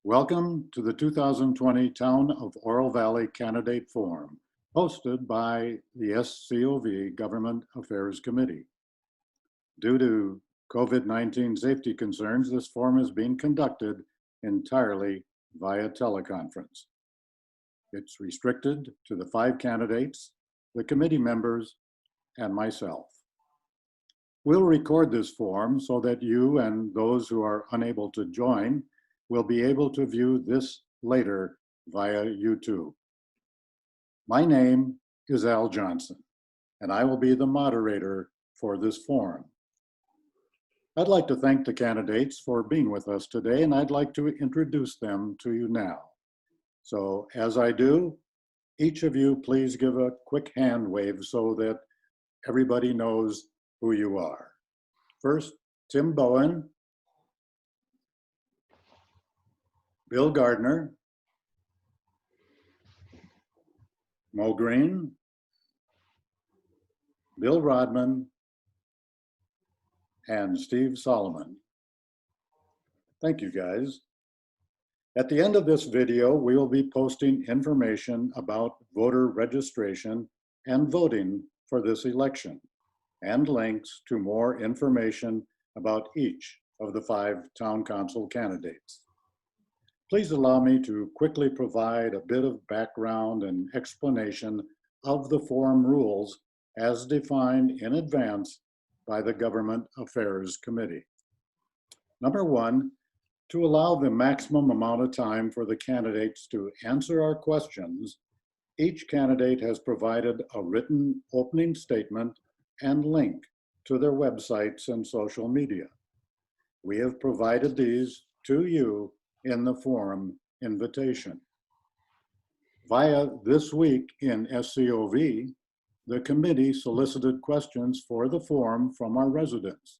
Welcome to the 2020 Town of Oro Valley Candidate Forum, hosted by the SCOV Government Affairs Committee. Due to COVID-19 safety concerns, this forum is being conducted entirely via teleconference. It's restricted to the 5 candidates, the committee members, and myself. We'll record this forum so that you and those who are unable to join will be able to view this later via YouTube. My name is Al Johnson, and I will be the moderator for this forum. I'd like to thank the candidates for being with us today, and I'd like to introduce them to you now. So as I do, each of you please give a quick hand wave so that everybody knows who you are. First, Tim Bowen, Bill Garner, Mo Green, Bill Rodman, and Steve Solomon. Thank you, guys. At the end of this video, we will be posting information about voter registration and voting for this election, and links to more information about each of the 5 town council candidates. Please allow me to quickly provide a bit of background and explanation of the forum rules as defined in advance by the Government Affairs Committee. Number 1, to allow the maximum amount of time for the candidates to answer our questions, each candidate has provided a written opening statement and link to their websites and social media. We have provided these to you in the forum invitation. Via This Week in SCOV, the committee solicited questions for the forum from our residents.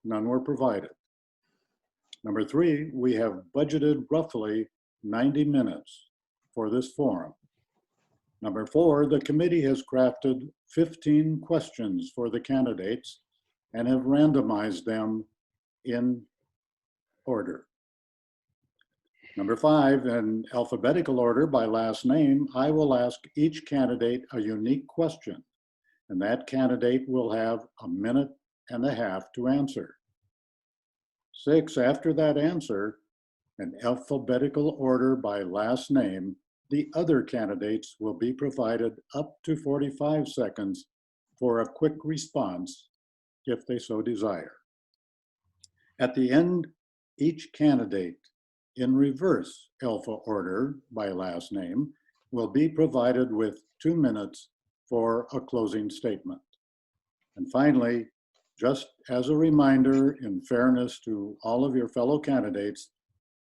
None were provided. Number 3, we have budgeted roughly 90 minutes for this forum. Number 4, the committee has crafted 15 questions for the candidates and have randomized them in order. Number 5, in alphabetical order by last name, I will ask each candidate a unique question, and that candidate will have a minute and a half to answer. 6, after that answer, in alphabetical order by last name, the other candidates will be provided up to 45 seconds for a quick response if they so desire. At the end, each candidate in reverse alpha order by last name will be provided with 2 minutes for a closing statement. And finally, just as a reminder, in fairness to all of your fellow candidates,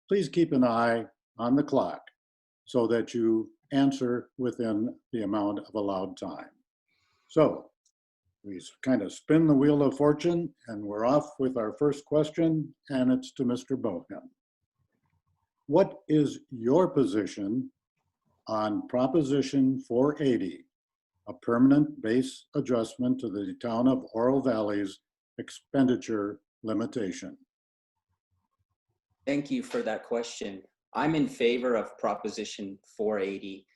please keep an eye on the clock so that you answer within the amount of allowed time. So we kind of spin the wheel of fortune and we're off with our first question, and it's to Mr. Bohen. What is your position on Proposition 480, a permanent base adjustment to the town of Oro Valley's expenditure limitation? Thank you for that question. I'm in favor of Proposition 480.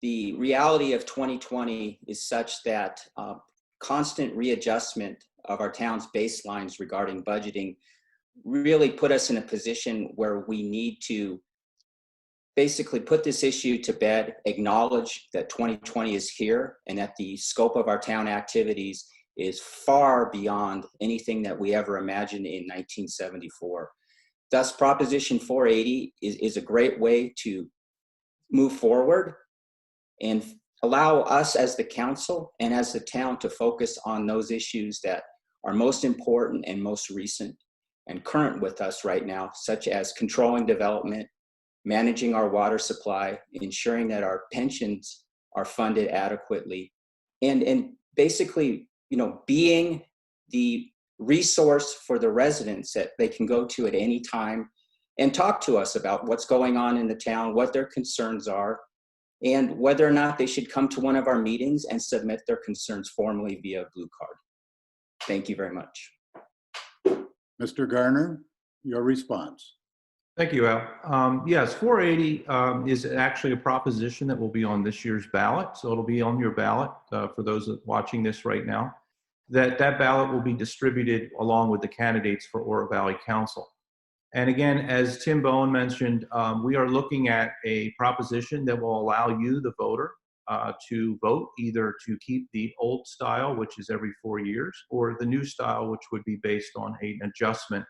The reality of 2020 is such that constant readjustment of our town's baselines regarding budgeting really put us in a position where we need to basically put this issue to bed, acknowledge that 2020 is here and that the scope of our town activities is far beyond anything that we ever imagined in 1974. Thus, Proposition 480 is a great way to move forward and allow us as the council and as the town to focus on those issues that are most important and most recent and current with us right now, such as controlling development, managing our water supply, ensuring that our pensions are funded adequately, and basically, being the resource for the residents that they can go to at any time and talk to us about what's going on in the town, what their concerns are, and whether or not they should come to one of our meetings and submit their concerns formally via Blue Card. Thank you very much. Mr. Garner, your response. Thank you, Al. Yes, 480 is actually a proposition that will be on this year's ballot. So it'll be on your ballot for those watching this right now. That ballot will be distributed along with the candidates for Oro Valley Council. And again, as Tim Bowen mentioned, we are looking at a proposition that will allow you, the voter, to vote either to keep the old style, which is every 4 years, or the new style, which would be based on an adjustment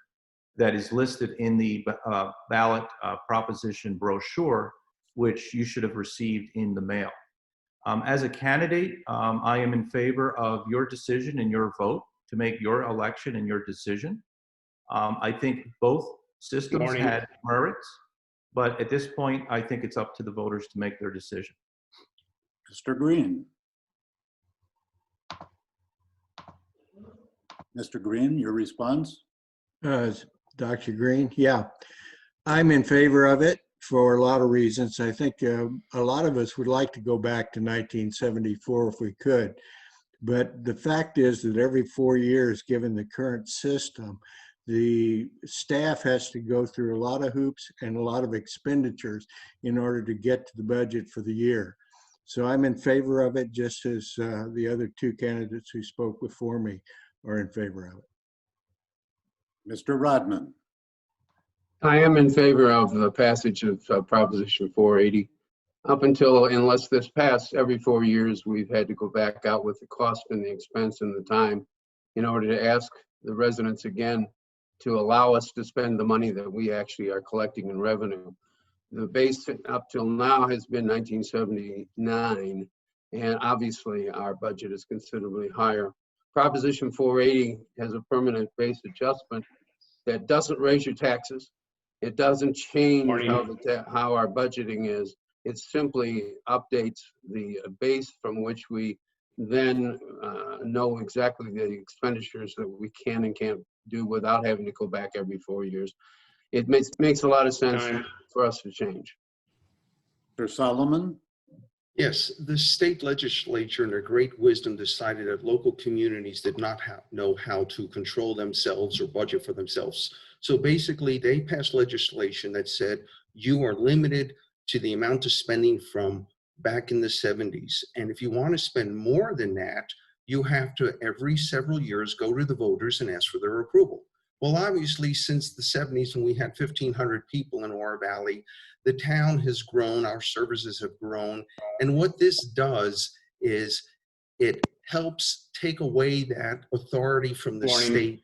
that is listed in the ballot proposition brochure, which you should have received in the mail. As a candidate, I am in favor of your decision and your vote to make your election and your decision. I think both systems had merits, but at this point, I think it's up to the voters to make their decision. Mr. Green. Mr. Green, your response? Dr. Green, yeah, I'm in favor of it for a lot of reasons. I think a lot of us would like to go back to 1974 if we could. But the fact is that every 4 years, given the current system, the staff has to go through a lot of hoops and a lot of expenditures in order to get to the budget for the year. So I'm in favor of it, just as the other two candidates who spoke before me are in favor of it. Mr. Rodman. I am in favor of the passage of Proposition 480. Up until, unless this passed, every 4 years, we've had to go back out with the cost and the expense and the time in order to ask the residents again to allow us to spend the money that we actually are collecting in revenue. The base up till now has been 1979, and obviously our budget is considerably higher. Proposition 480 has a permanent base adjustment that doesn't raise your taxes. It doesn't change how our budgeting is. It simply updates the base from which we then know exactly the expenditures that we can and can't do without having to go back every 4 years. It makes a lot of sense for us to change. Mr. Solomon. Yes, the state legislature in their great wisdom decided that local communities did not know how to control themselves or budget for themselves. So basically they passed legislation that said you are limited to the amount of spending from back in the 70s. And if you want to spend more than that, you have to every several years go to the voters and ask for their approval. Well, obviously, since the 70s when we had 1,500 people in Oro Valley, the town has grown, our services have grown. And what this does is it helps take away that authority from the state.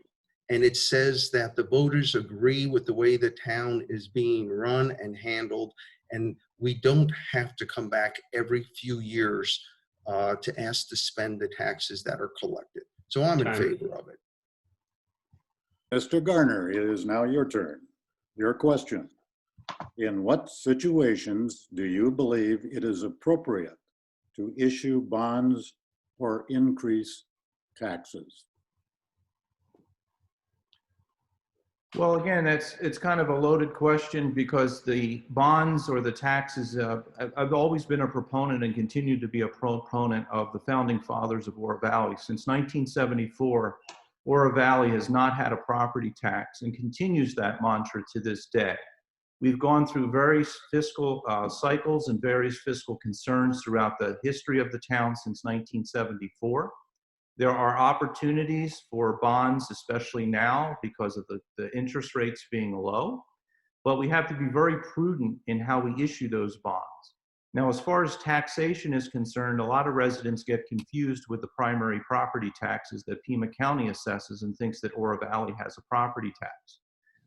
And it says that the voters agree with the way the town is being run and handled. And we don't have to come back every few years to ask to spend the taxes that are collected. So I'm in favor of it. Mr. Garner, it is now your turn. Your question. In what situations do you believe it is appropriate to issue bonds or increase taxes? Well, again, it's kind of a loaded question because the bonds or the taxes, I've always been a proponent and continue to be a proponent of the founding fathers of Oro Valley. Since 1974, Oro Valley has not had a property tax and continues that mantra to this day. We've gone through various fiscal cycles and various fiscal concerns throughout the history of the town since 1974. There are opportunities for bonds, especially now because of the interest rates being low, but we have to be very prudent in how we issue those bonds. Now, as far as taxation is concerned, a lot of residents get confused with the primary property taxes that Pima County assesses and thinks that Oro Valley has a property tax.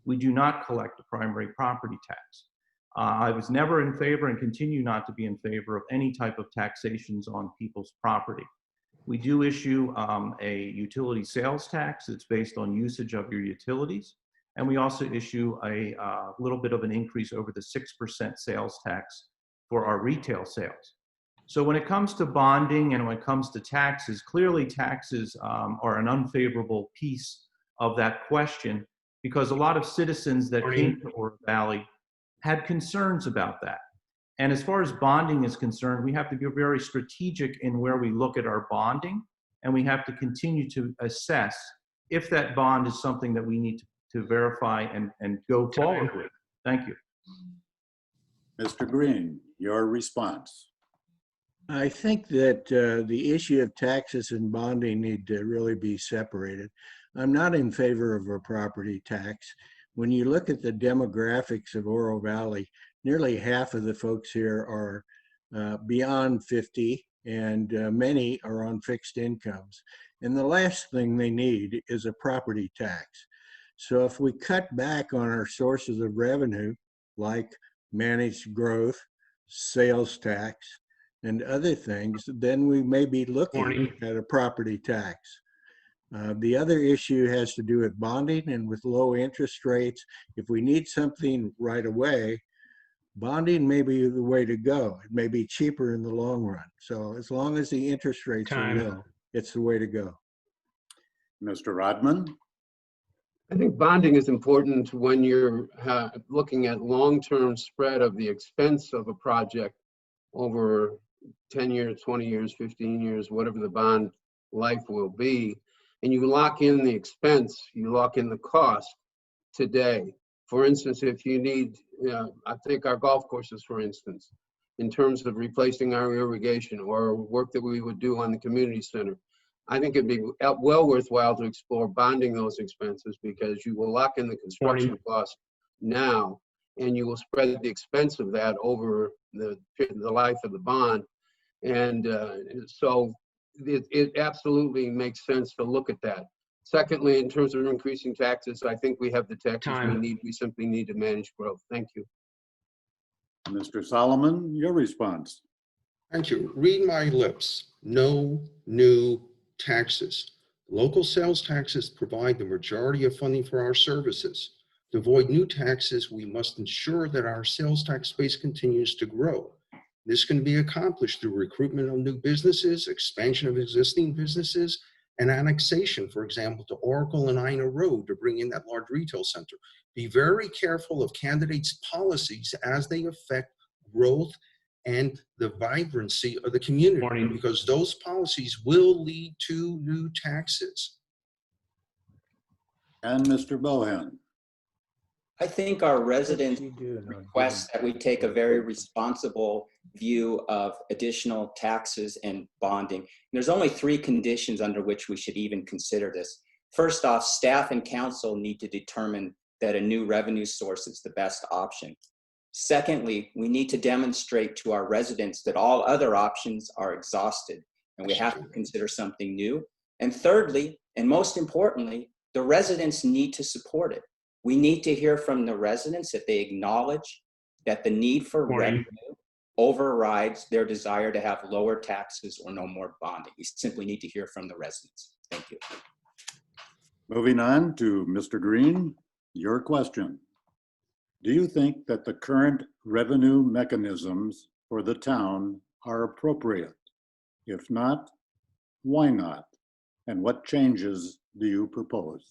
We do not collect a primary property tax. I was never in favor and continue not to be in favor of any type of taxations on people's property. We do issue a utility sales tax that's based on usage of your utilities. And we also issue a little bit of an increase over the 6% sales tax for our retail sales. So when it comes to bonding and when it comes to taxes, clearly taxes are an unfavorable piece of that question because a lot of citizens that came to Oro Valley had concerns about that. And as far as bonding is concerned, we have to be very strategic in where we look at our bonding, and we have to continue to assess if that bond is something that we need to verify and go forward with. Thank you. Mr. Green, your response. I think that the issue of taxes and bonding need to really be separated. I'm not in favor of a property tax. When you look at the demographics of Oro Valley, nearly half of the folks here are beyond 50, and many are on fixed incomes. And the last thing they need is a property tax. So if we cut back on our sources of revenue, like managed growth, sales tax, and other things, then we may be looking at a property tax. The other issue has to do with bonding and with low interest rates. If we need something right away, bonding may be the way to go. It may be cheaper in the long run. So as long as the interest rates are low, it's the way to go. Mr. Rodman? I think bonding is important when you're looking at long-term spread of the expense of a project over 10 years, 20 years, 15 years, whatever the bond life will be. And you lock in the expense, you lock in the cost today. For instance, if you need, I think our golf courses, for instance, in terms of replacing our irrigation or work that we would do on the community center, I think it'd be well worthwhile to explore bonding those expenses, because you will lock in the construction cost now, and you will spread the expense of that over the life of the bond. And so it absolutely makes sense to look at that. Secondly, in terms of increasing taxes, I think we have the taxes we need. We simply need to manage growth. Thank you. Mr. Solomon, your response. Thank you. Read my lips. No new taxes. Local sales taxes provide the majority of funding for our services. To avoid new taxes, we must ensure that our sales tax base continues to grow. This can be accomplished through recruitment of new businesses, expansion of existing businesses, and annexation, for example, to Oracle and Ina Road to bring in that large retail center. Be very careful of candidates' policies as they affect growth and the vibrancy of the community, because those policies will lead to new taxes. And Mr. Bohen. I think our residents request that we take a very responsible view of additional taxes and bonding. And there's only 3 conditions under which we should even consider this. First off, staff and council need to determine that a new revenue source is the best option. Secondly, we need to demonstrate to our residents that all other options are exhausted, and we have to consider something new. And thirdly, and most importantly, the residents need to support it. We need to hear from the residents that they acknowledge that the need for revenue overrides their desire to have lower taxes or no more bonding. We simply need to hear from the residents. Thank you. Moving on to Mr. Green, your question. Do you think that the current revenue mechanisms for the town are appropriate? If not, why not? And what changes do you propose?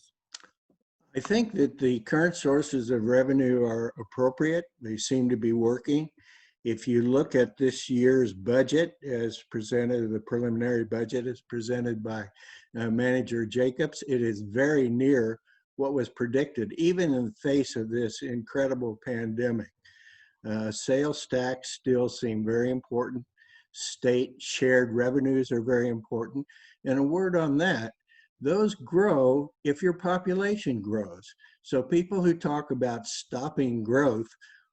I think that the current sources of revenue are appropriate. They seem to be working. If you look at this year's budget as presented, the preliminary budget as presented by Manager Jacobs, it is very near what was predicted, even in the face of this incredible pandemic. Sales tax still seem very important. State shared revenues are very important. And a word on that, those grow if your population grows. So people who talk about stopping growth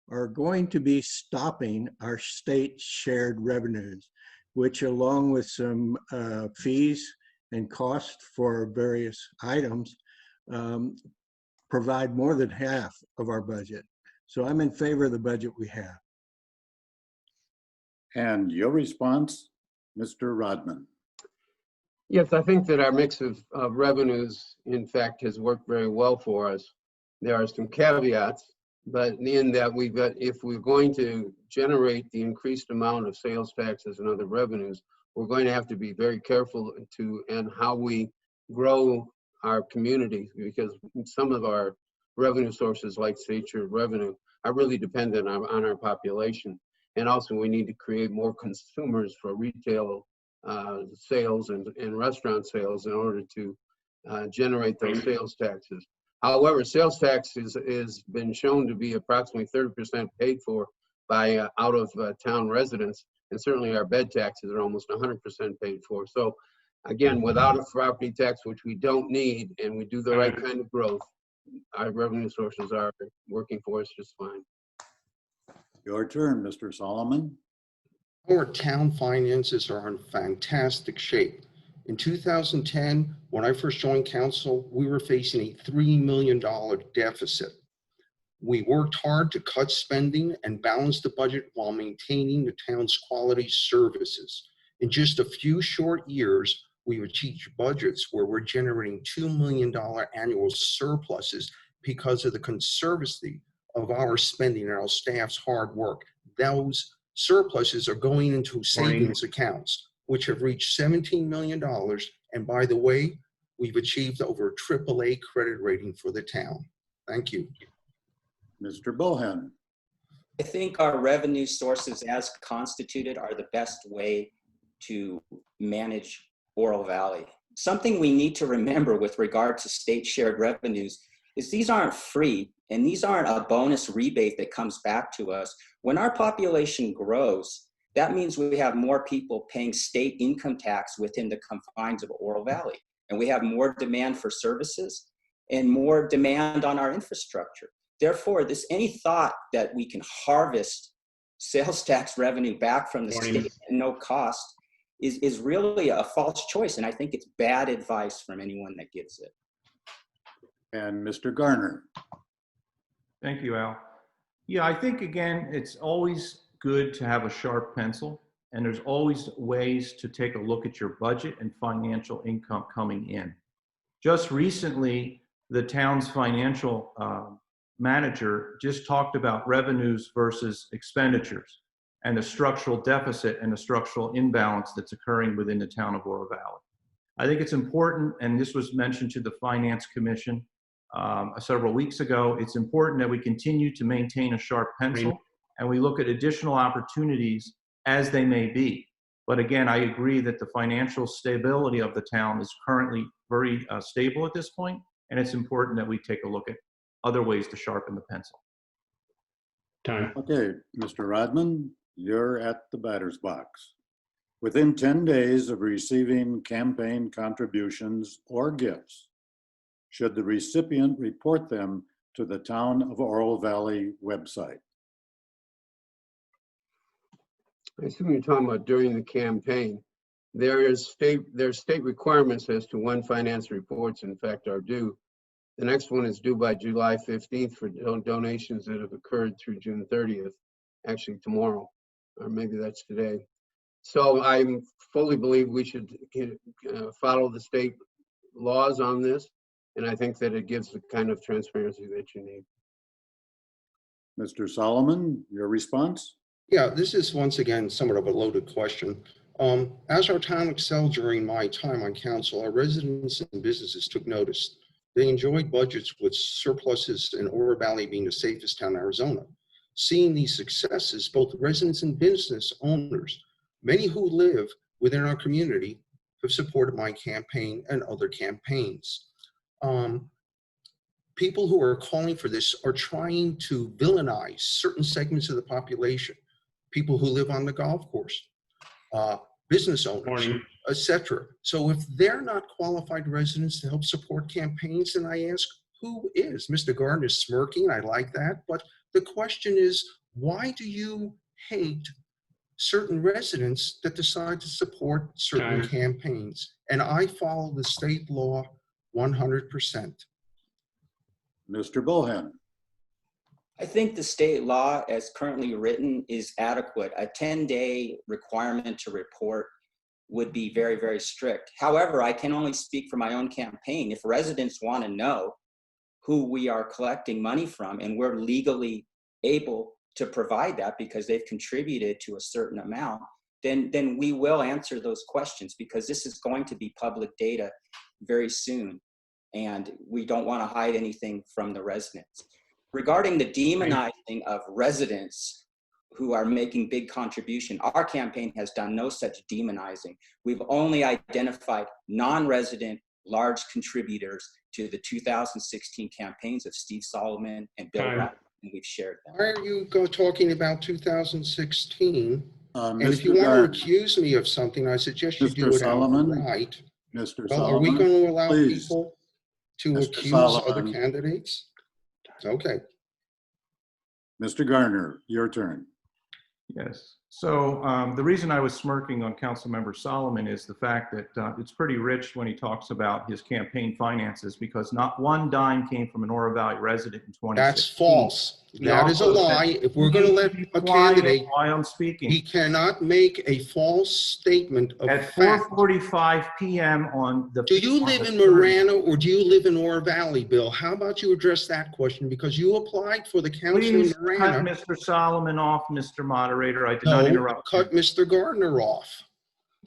are going to be stopping our state shared revenues, which along with some fees and costs for various items provide more than half of our budget. So I'm in favor of the budget we have. And your response, Mr. Rodman. Yes, I think that our mix of revenues, in fact, has worked very well for us. There are some caveats, but in that we've got, if we're going to generate the increased amount of sales taxes and other revenues, we're going to have to be very careful and how we grow our community, because some of our revenue sources, like state shared revenue, are really dependent on our population. And also we need to create more consumers for retail sales and restaurant sales in order to generate those sales taxes. However, sales tax is been shown to be approximately 30% paid for by out of town residents, and certainly our bed taxes are almost 100% paid for. So again, without a property tax, which we don't need, and we do the right kind of growth, our revenue sources are working for us just fine. Your turn, Mr. Solomon. Our town finances are in fantastic shape. In 2010, when I first joined council, we were facing a $3 million deficit. We worked hard to cut spending and balance the budget while maintaining the town's quality services. In just a few short years, we've achieved budgets where we're generating $2 million annual surpluses because of the conservacy of our spending and our staff's hard work. Those surpluses are going into savings accounts, which have reached $17 million. And by the way, we've achieved over a AAA credit rating for the town. Thank you. Mr. Bohen. I think our revenue sources as constituted are the best way to manage Oro Valley. Something we need to remember with regard to state shared revenues is these aren't free, and these aren't a bonus rebate that comes back to us. When our population grows, that means we have more people paying state income tax within the confines of Oro Valley, and we have more demand for services and more demand on our infrastructure. Therefore, any thought that we can harvest sales tax revenue back from the state at no cost is really a false choice, and I think it's bad advice from anyone that gives it. And Mr. Garner. Thank you, Al. Yeah, I think, again, it's always good to have a sharp pencil, and there's always ways to take a look at your budget and financial income coming in. Just recently, the town's financial manager just talked about revenues versus expenditures and the structural deficit and the structural imbalance that's occurring within the town of Oro Valley. I think it's important, and this was mentioned to the Finance Commission several weeks ago, it's important that we continue to maintain a sharp pencil and we look at additional opportunities as they may be. But again, I agree that the financial stability of the town is currently very stable at this point, and it's important that we take a look at other ways to sharpen the pencil. Time. Okay, Mr. Rodman, you're at the batter's box. Within 10 days of receiving campaign contributions or gifts, should the recipient report them to the Town of Oro Valley website? I assume you're talking about during the campaign. There's state requirements as to when finance reports, in fact, are due. The next one is due by July 15th for donations that have occurred through June 30th, actually tomorrow, or maybe that's today. So I fully believe we should follow the state laws on this, and I think that it gives the kind of transparency that you need. Mr. Solomon, your response? Yeah, this is once again somewhat of a loaded question. As our town excelled during my time on council, our residents and businesses took notice. They enjoyed budgets with surpluses in Oro Valley being the safest town in Arizona. Seeing these successes, both residents and business owners, many who live within our community, have supported my campaign and other campaigns. People who are calling for this are trying to villainize certain segments of the population, people who live on the golf course, business owners, etc. So if they're not qualified residents to help support campaigns, then I ask, who is? Mr. Garner is smirking, I like that, but the question is, why do you hate certain residents that decide to support certain campaigns? And I follow the state law 100%. Mr. Bohen. I think the state law as currently written is adequate. A 10-day requirement to report would be very, very strict. However, I can only speak for my own campaign. If residents want to know who we are collecting money from, and we're legally able to provide that because they've contributed to a certain amount, then we will answer those questions, because this is going to be public data very soon, and we don't want to hide anything from the residents. Regarding the demonizing of residents who are making big contribution, our campaign has done no such demonizing. We've only identified non-resident large contributors to the 2016 campaigns of Steve Solomon and Bill Time. Rodman, and we've shared them. Why are you talking about 2016? And if Mr. you want Garner, to accuse me of something, I suggest you do Mr. it Solomon? outright. Mr. Well, are we Solomon, going to allow please. people to Mr. accuse other Solomon. candidates? Okay. Mr. Garner, your turn. Yes. So the reason I was smirking on Councilmember Solomon is the fact that it's pretty rich when he talks about his campaign finances, because not one dime came from an Oro Valley resident in 2016. That's false. He That is a also lie. said- If we're going to let Be a quiet candidate, while I'm speaking. he cannot make a false statement of At fact. 4:45 p.m. on the. Do you live in Marana or do you live in Oro Valley, Bill? How about you address that question? Because you applied for the council in Please cut Marana. Mr. Solomon off, Mr. Moderator. I did not No, interrupt you. cut Mr. Gardner off.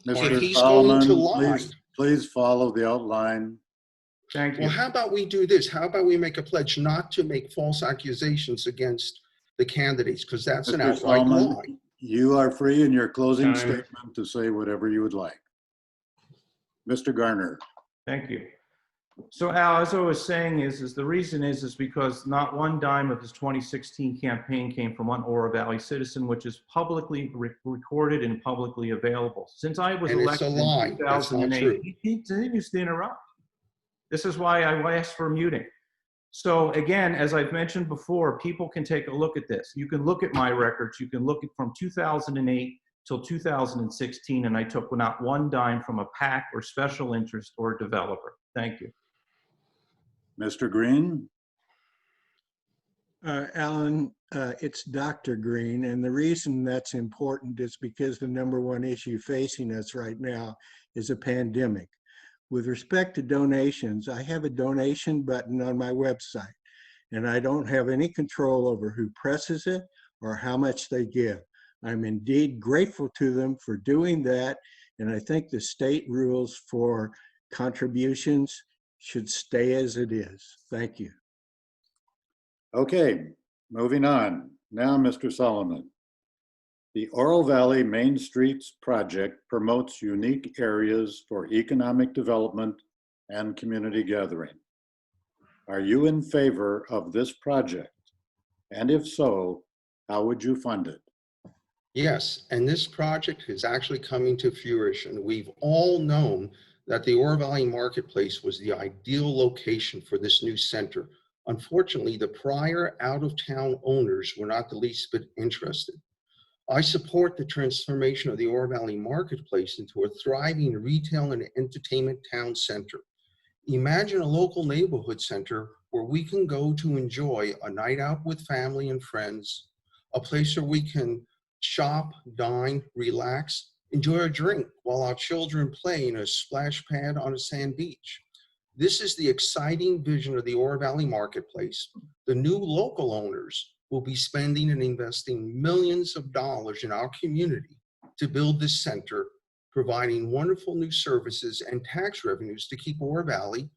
If Mr. he's going to Solomon, lie. please follow the outline. Thank you. Well, how about we do this? How about we make a pledge not to make false accusations against the candidates? Because that's an Mr. outright Solomon, lie. you are free in your closing Time. statement to say whatever you would like. Mr. Garner. Thank you. So Al, as I was saying is the reason is because not one dime of his 2016 campaign came from one Oro Valley citizen, which is publicly recorded and publicly available. Since I was And it's a elected lie. in That's not 2008, true. he continues to interrupt. This is why I asked for muting. So again, as I've mentioned before, people can take a look at this. You can look at my records. You can look at from 2008 till 2016, and I took not one dime from a PAC or special interest or developer. Thank you. Mr. Green. Alan, it's Dr. Green, and the reason that's important is because the number one issue facing us right now is a pandemic. With respect to donations, I have a donation button on my website, and I don't have any control over who presses it or how much they give. I'm indeed grateful to them for doing that, and I think the state rules for contributions should stay as it is. Thank you. Okay, moving on. Now, Mr. Solomon. The Oro Valley Main Streets project promotes unique areas for economic development and community gathering. Are you in favor of this project? And if so, how would you fund it? Yes, and this project is actually coming to fruition. We've all known that the Oro Valley Marketplace was the ideal location for this new center. Unfortunately, the prior out-of-town owners were not the least bit interested. I support the transformation of the Oro Valley Marketplace into a thriving retail and entertainment town center. Imagine a local neighborhood center where we can go to enjoy a night out with family and friends, a place where we can shop, dine, relax, enjoy a drink while our children play in a splash pad on a sand beach. This is the exciting vision of the Oro Valley Marketplace. The new local owners will be spending and investing millions of dollars in our community to build this center, providing wonderful new services and tax revenues to keep Oro Valley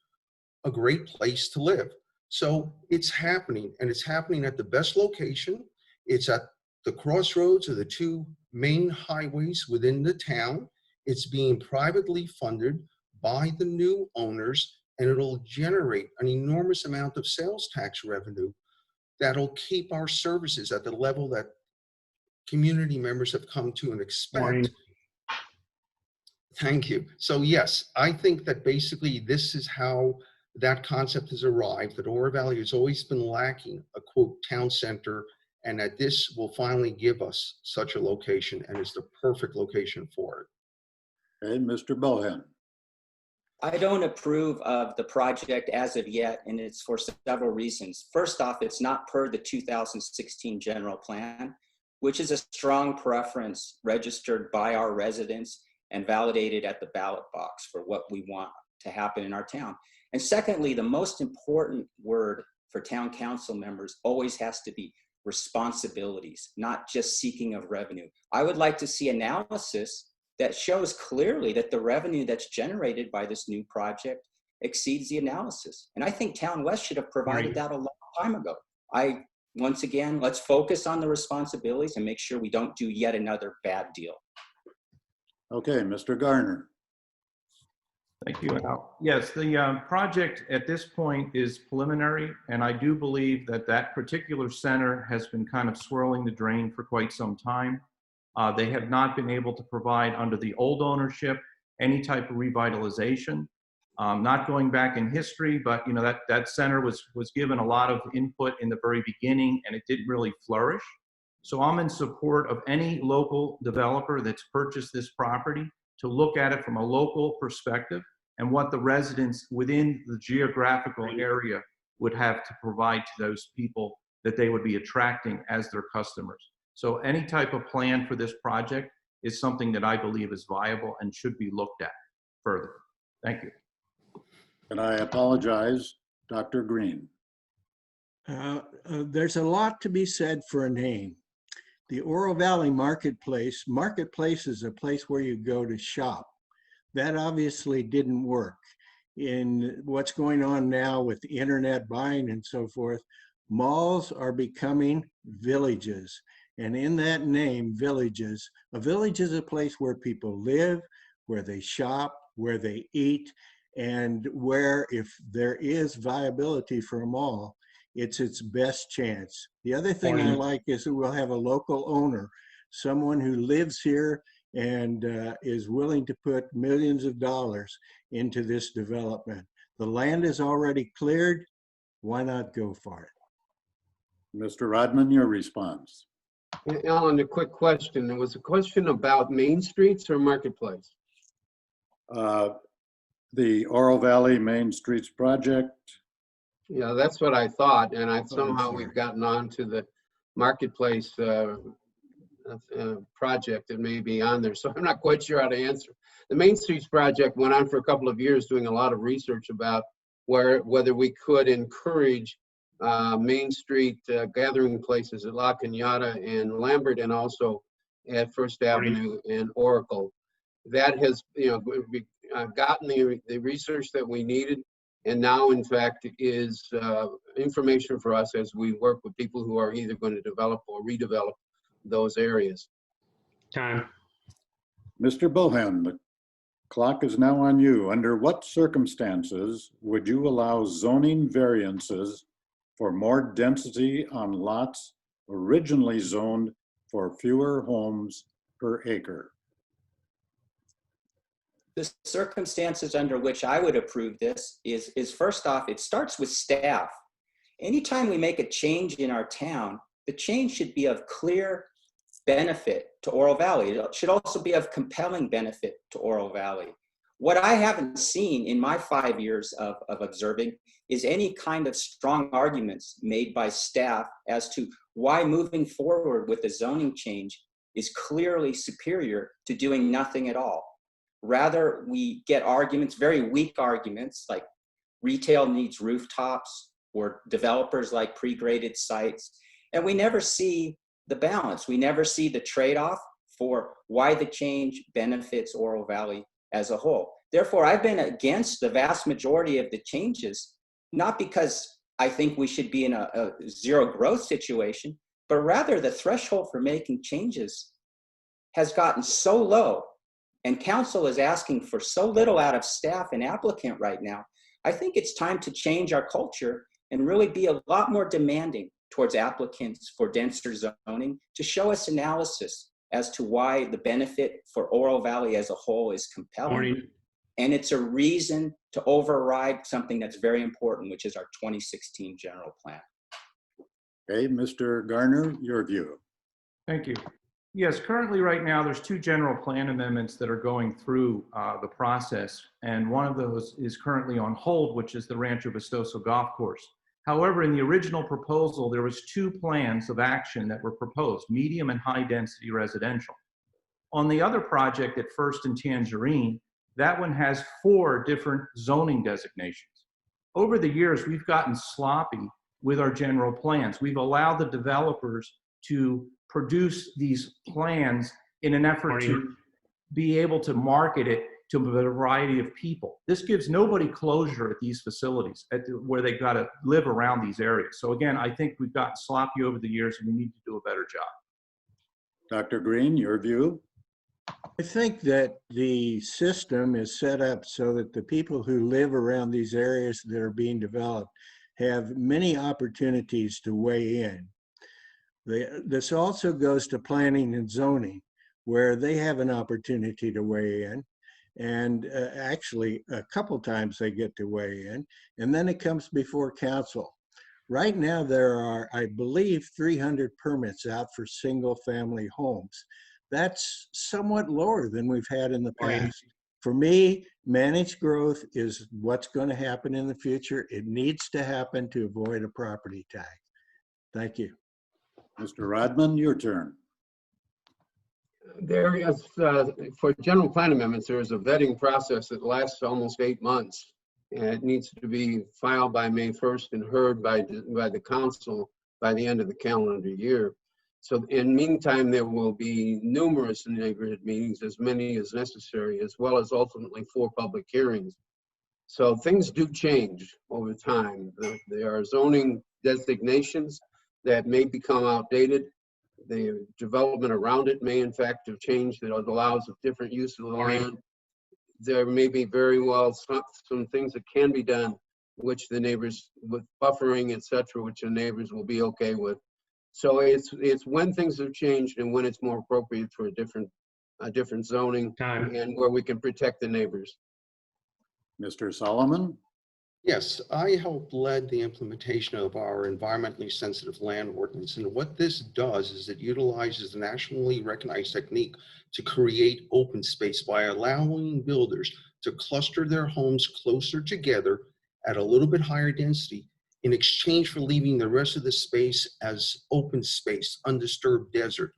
a great place to live. So it's happening, and it's happening at the best location. It's at the crossroads of the two main highways within the town. It's being privately funded by the new owners, and it'll generate an enormous amount of sales tax revenue that'll keep our services at the level that community members have come to and expect. Morning. Thank you. So yes, I think that basically this is how that concept has arrived, that Oro Valley has always been lacking a quote town center, and that this will finally give us such a location, and it's the perfect location for it. Okay, Mr. Bohen. I don't approve of the project as of yet, and it's for several reasons. First off, it's not per the 2016 general plan, which is a strong preference registered by our residents and validated at the ballot box for what we want to happen in our town. And secondly, the most important word for town council members always has to be responsibilities, not just seeking of revenue. I would like to see analysis that shows clearly that the revenue that's generated by this new project exceeds the analysis. And I think Town West should have provided that a long time ago. Once again, let's focus on the responsibilities and make sure we don't do yet another bad deal. Okay, Mr. Garner. Thank you, Al. Yes, the project at this point is preliminary, and I do believe that that particular center has been kind of swirling the drain for quite some time. They have not been able to provide under the old ownership any type of revitalization. Not going back in history, but you know that center was given a lot of input in the very beginning, and it didn't really flourish. So I'm in support of any local developer that's purchased this property to look at it from a local perspective and what the residents within the geographical area would have to provide to those people that they would be attracting as their customers. So any type of plan for this project is something that I believe is viable and should be looked at further. Thank you. And I apologize, Dr. Green. There's a lot to be said for a name. The Oro Valley Marketplace is a place where you go to shop. That obviously didn't work. In what's going on now with the internet buying and so forth, malls are becoming villages. And in that name, villages, a village is a place where people live, where they shop, where they eat, and where, if there is viability for a mall, it's its best chance. The other thing I like is that we'll have a local owner, someone who lives here and is willing to put millions of dollars into this development. The land is already cleared. Why not go for it? Mr. Rodman, your response. Alan, a quick question. There was a question about Main Streets or Marketplace? The Oro Valley Main Streets project. Yeah, that's what I thought. And somehow we've gotten on to the Marketplace project that may be on there. So I'm not quite sure how to answer. The Main Streets project went on for a couple of years doing a lot of research about whether we could encourage Main Street gathering places at La Cañada and Lambert, and also at First Avenue and Oracle. That has, gotten the research that we needed, and now, in fact, is information for us as we work with people who are either going to develop or redevelop those areas. Time. Mr. Bohen, the clock is now on you. Under what circumstances would you allow zoning variances for more density on lots originally zoned for fewer homes per acre? The circumstances under which I would approve this is first off, it starts with staff. Anytime we make a change in our town, the change should be of clear benefit to Oro Valley. It should also be of compelling benefit to Oro Valley. What I haven't seen in my 5 years of observing is any kind of strong arguments made by staff as to why moving forward with a zoning change is clearly superior to doing nothing at all. Rather, we get arguments, very weak arguments, like retail needs rooftops or developers like pre-graded sites. And we never see the balance. We never see the trade-off for why the change benefits Oro Valley as a whole. Therefore, I've been against the vast majority of the changes, not because I think we should be in a zero growth situation, but rather the threshold for making changes has gotten so low, and council is asking for so little out of staff and applicant right now. I think it's time to change our culture and really be a lot more demanding towards applicants for denser zoning to show us analysis as to why the benefit for Oro Valley as a whole is compelling. Morning. And it's a reason to override something that's very important, which is our 2016 general plan. Okay, Mr. Garner, your view. Thank you. Yes, currently right now, there's 2 general plan amendments that are going through the process. And one of those is currently on hold, which is the Rancho Vistoso Golf Course. However, in the original proposal, there was 2 plans of action that were proposed, medium and high density residential. On the other project at First and Tangerine, that one has 4 different zoning designations. Over the years, we've gotten sloppy with our general plans. We've allowed the developers to produce these plans in an effort to be able to market it to a variety of people. This gives nobody closure at these facilities where they've got to live around these areas. So again, I think we've gotten sloppy over the years and we need to do a better job. Dr. Green, your view. I think that the system is set up so that the people who live around these areas that are being developed have many opportunities to weigh in. This also goes to planning and zoning, where they have an opportunity to weigh in. And actually, a couple times they get to weigh in. And then it comes before council. Right now, there are, I believe, 300 permits out for single-family homes. That's somewhat lower than we've had in the past. For me, managed growth is what's going to happen in the future. It needs to happen to avoid a property tax. Thank you. Mr. Rodman, your turn. There is, for general plan amendments, there is a vetting process that lasts almost 8 months. And it needs to be filed by May 1st and heard by the council by the end of the calendar year. So in the meantime, there will be numerous neighborhood meetings, as many as necessary, as well as ultimately 4 public hearings. So things do change over time. There are zoning designations that may become outdated. The development around it may in fact have changed that allows a different use of the land. There may be very well some things that can be done, which the neighbors, with buffering, et cetera, which the neighbors will be okay with. So it's when things have changed and when it's more appropriate for a different zoning and where we can protect the neighbors. Mr. Solomon? Yes, I helped lead the implementation of our environmentally sensitive land ordinance. And what this does is it utilizes the nationally recognized technique to create open space by allowing builders to cluster their homes closer together at a little bit higher density in exchange for leaving the rest of the space as open space, undisturbed desert.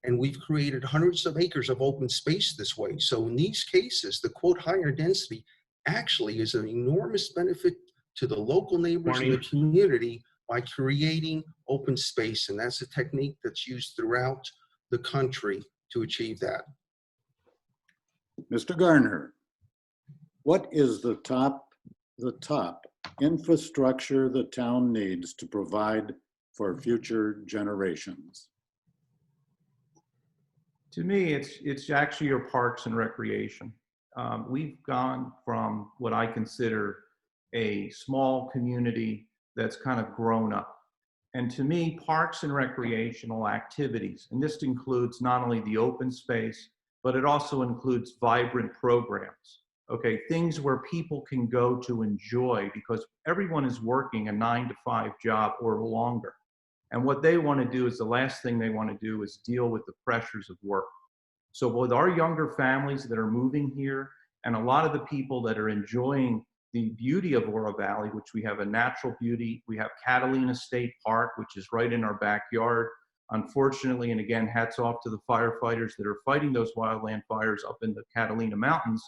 And we've created hundreds of acres of open space this way. So in these cases, the quote higher density actually is an enormous benefit to the local neighbors in the community by creating open space. And that's a technique that's used throughout the country to achieve that. Mr. Garner, what is the top infrastructure the town needs to provide for future generations? To me, it's actually your parks and recreation. We've gone from what I consider a small community that's kind of grown up. And to me, parks and recreational activities, and this includes not only the open space, but it also includes vibrant programs. Okay, things where people can go to enjoy, because everyone is working a 9-to-5 job or longer. And what they want to do is, the last thing they want to do is deal with the pressures of work. So with our younger families that are moving here, and a lot of the people that are enjoying the beauty of Oro Valley, which we have a natural beauty, we have Catalina State Park, which is right in our backyard. Unfortunately, and again, hats off to the firefighters that are fighting those wildland fires up in the Catalina Mountains.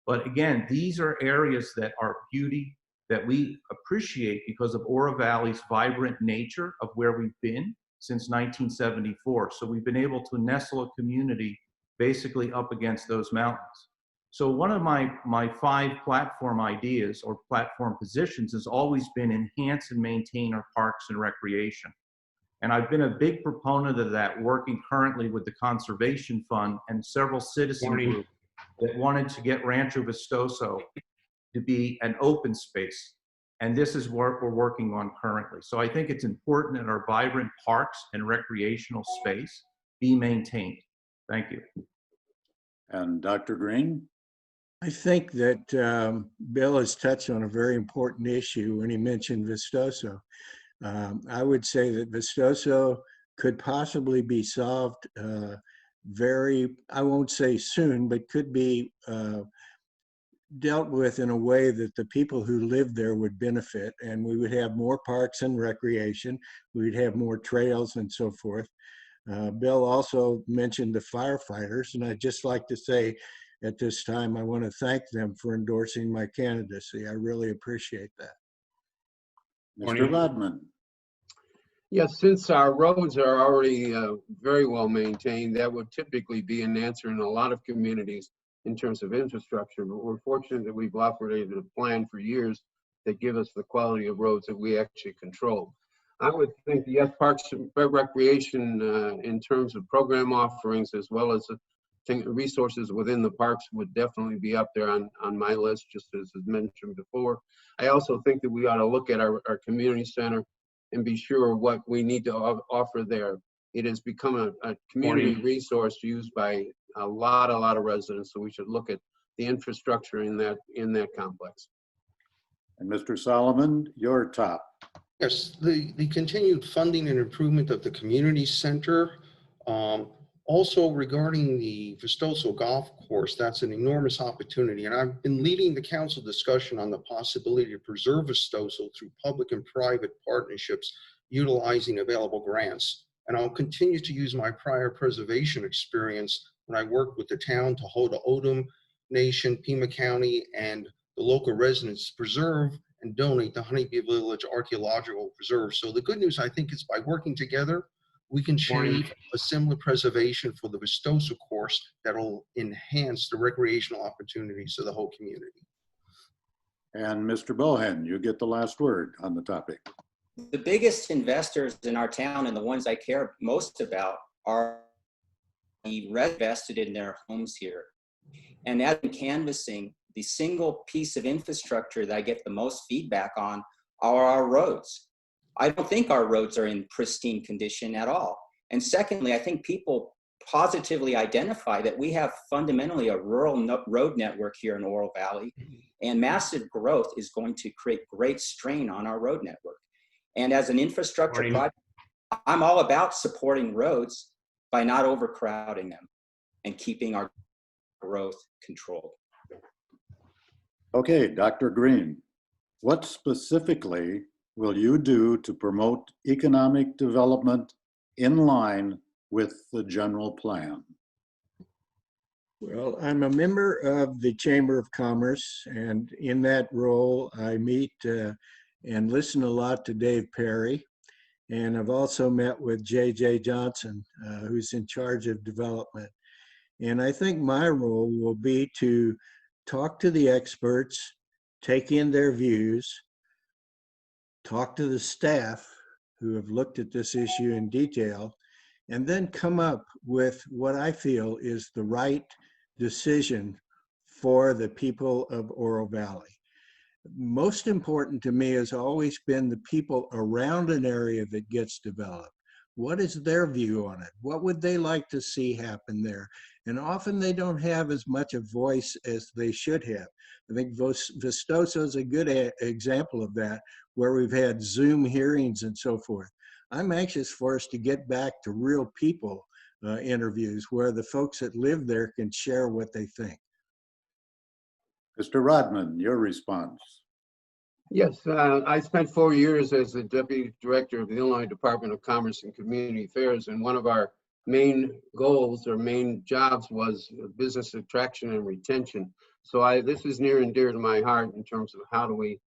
But again, these are areas that are beauty that we appreciate because of Oro Valley's vibrant nature of where we've been since 1974. So we've been able to nestle a community basically up against those mountains. So one of my 5 platform ideas or platform positions has always been enhance and maintain our parks and recreation. And I've been a big proponent of that, working currently with the Conservation Fund and several citizen groups that wanted to get Rancho Vistoso to be an open space. And this is what we're working on currently. So I think it's important that our vibrant parks and recreational space be maintained. Thank you. And Dr. Green? I think that Bill has touched on a very important issue when he mentioned Vistoso. I would say that Vistoso could possibly be solved I won't say soon, but could be dealt with in a way that the people who live there would benefit, and we would have more parks and recreation, we'd have more trails and so forth. Bill also mentioned the firefighters, and I'd just like to say at this time, I want to thank them for endorsing my candidacy. I really appreciate that. Mr. Rodman? Yes, since our roads are already very well maintained, that would typically be an answer in a lot of communities in terms of infrastructure. But we're fortunate that we've operated a plan for years that give us the quality of roads that we actually control. I would think, yes, parks and recreation in terms of program offerings, as well as resources within the parks would definitely be up there on my list, just as was mentioned before. I also think that we ought to look at our community center and be sure what we need to offer there. It has become a community resource used by a lot of residents, so we should look at the infrastructure in that complex. And Mr. Solomon, your top. Yes, the continued funding and improvement of the community center. Also regarding the Vistoso Golf Course, that's an enormous opportunity. And I've been leading the council discussion on the possibility to preserve Vistoso through public and private partnerships utilizing available grants. And I'll continue to use my prior preservation experience when I worked with the town to Tohoto O'odham Nation, Pima County, and the local residents to preserve and donate the Honeybee Village Archaeological Preserve. So the good news, I think, is by working together, we can achieve a similar preservation for the Vistoso course that'll enhance the recreational opportunities of the whole community. And Mr. Bohen, you get the last word on the topic. The biggest investors in our town and the ones I care most about are the invested in their homes here. And as in canvassing, the single piece of infrastructure that I get the most feedback on are our roads. I don't think our roads are in pristine condition at all. And secondly, I think people positively identify that we have fundamentally a rural road network here in Oro Valley, and massive growth is going to create great strain on our road network. And as an infrastructure project, I'm all about supporting roads by not overcrowding them and keeping our growth controlled. Okay, Dr. Green, what specifically will you do to promote economic development in line with the general plan? Well, I'm a member of the Chamber of Commerce, and in that role, I meet and listen a lot to Dave Perry. And I've also met with J.J. Johnson, who's in charge of development. And I think my role will be to talk to the experts, take in their views, talk to the staff who have looked at this issue in detail, and then come up with what I feel is the right decision for the people of Oro Valley. Most important to me has always been the people around an area that gets developed. What is their view on it? What would they like to see happen there? And often they don't have as much a voice as they should have. I think Vistoso is a good example of that, where we've had Zoom hearings and so forth. I'm anxious for us to get back to real people interviews where the folks that live there can share what they think. Mr. Rodman, your response. Yes, I spent 4 years as the Deputy Director of the Illinois Department of Commerce and Community Affairs, and one of our main goals or main jobs was business attraction and retention. So this is near and dear to my heart in terms of how do we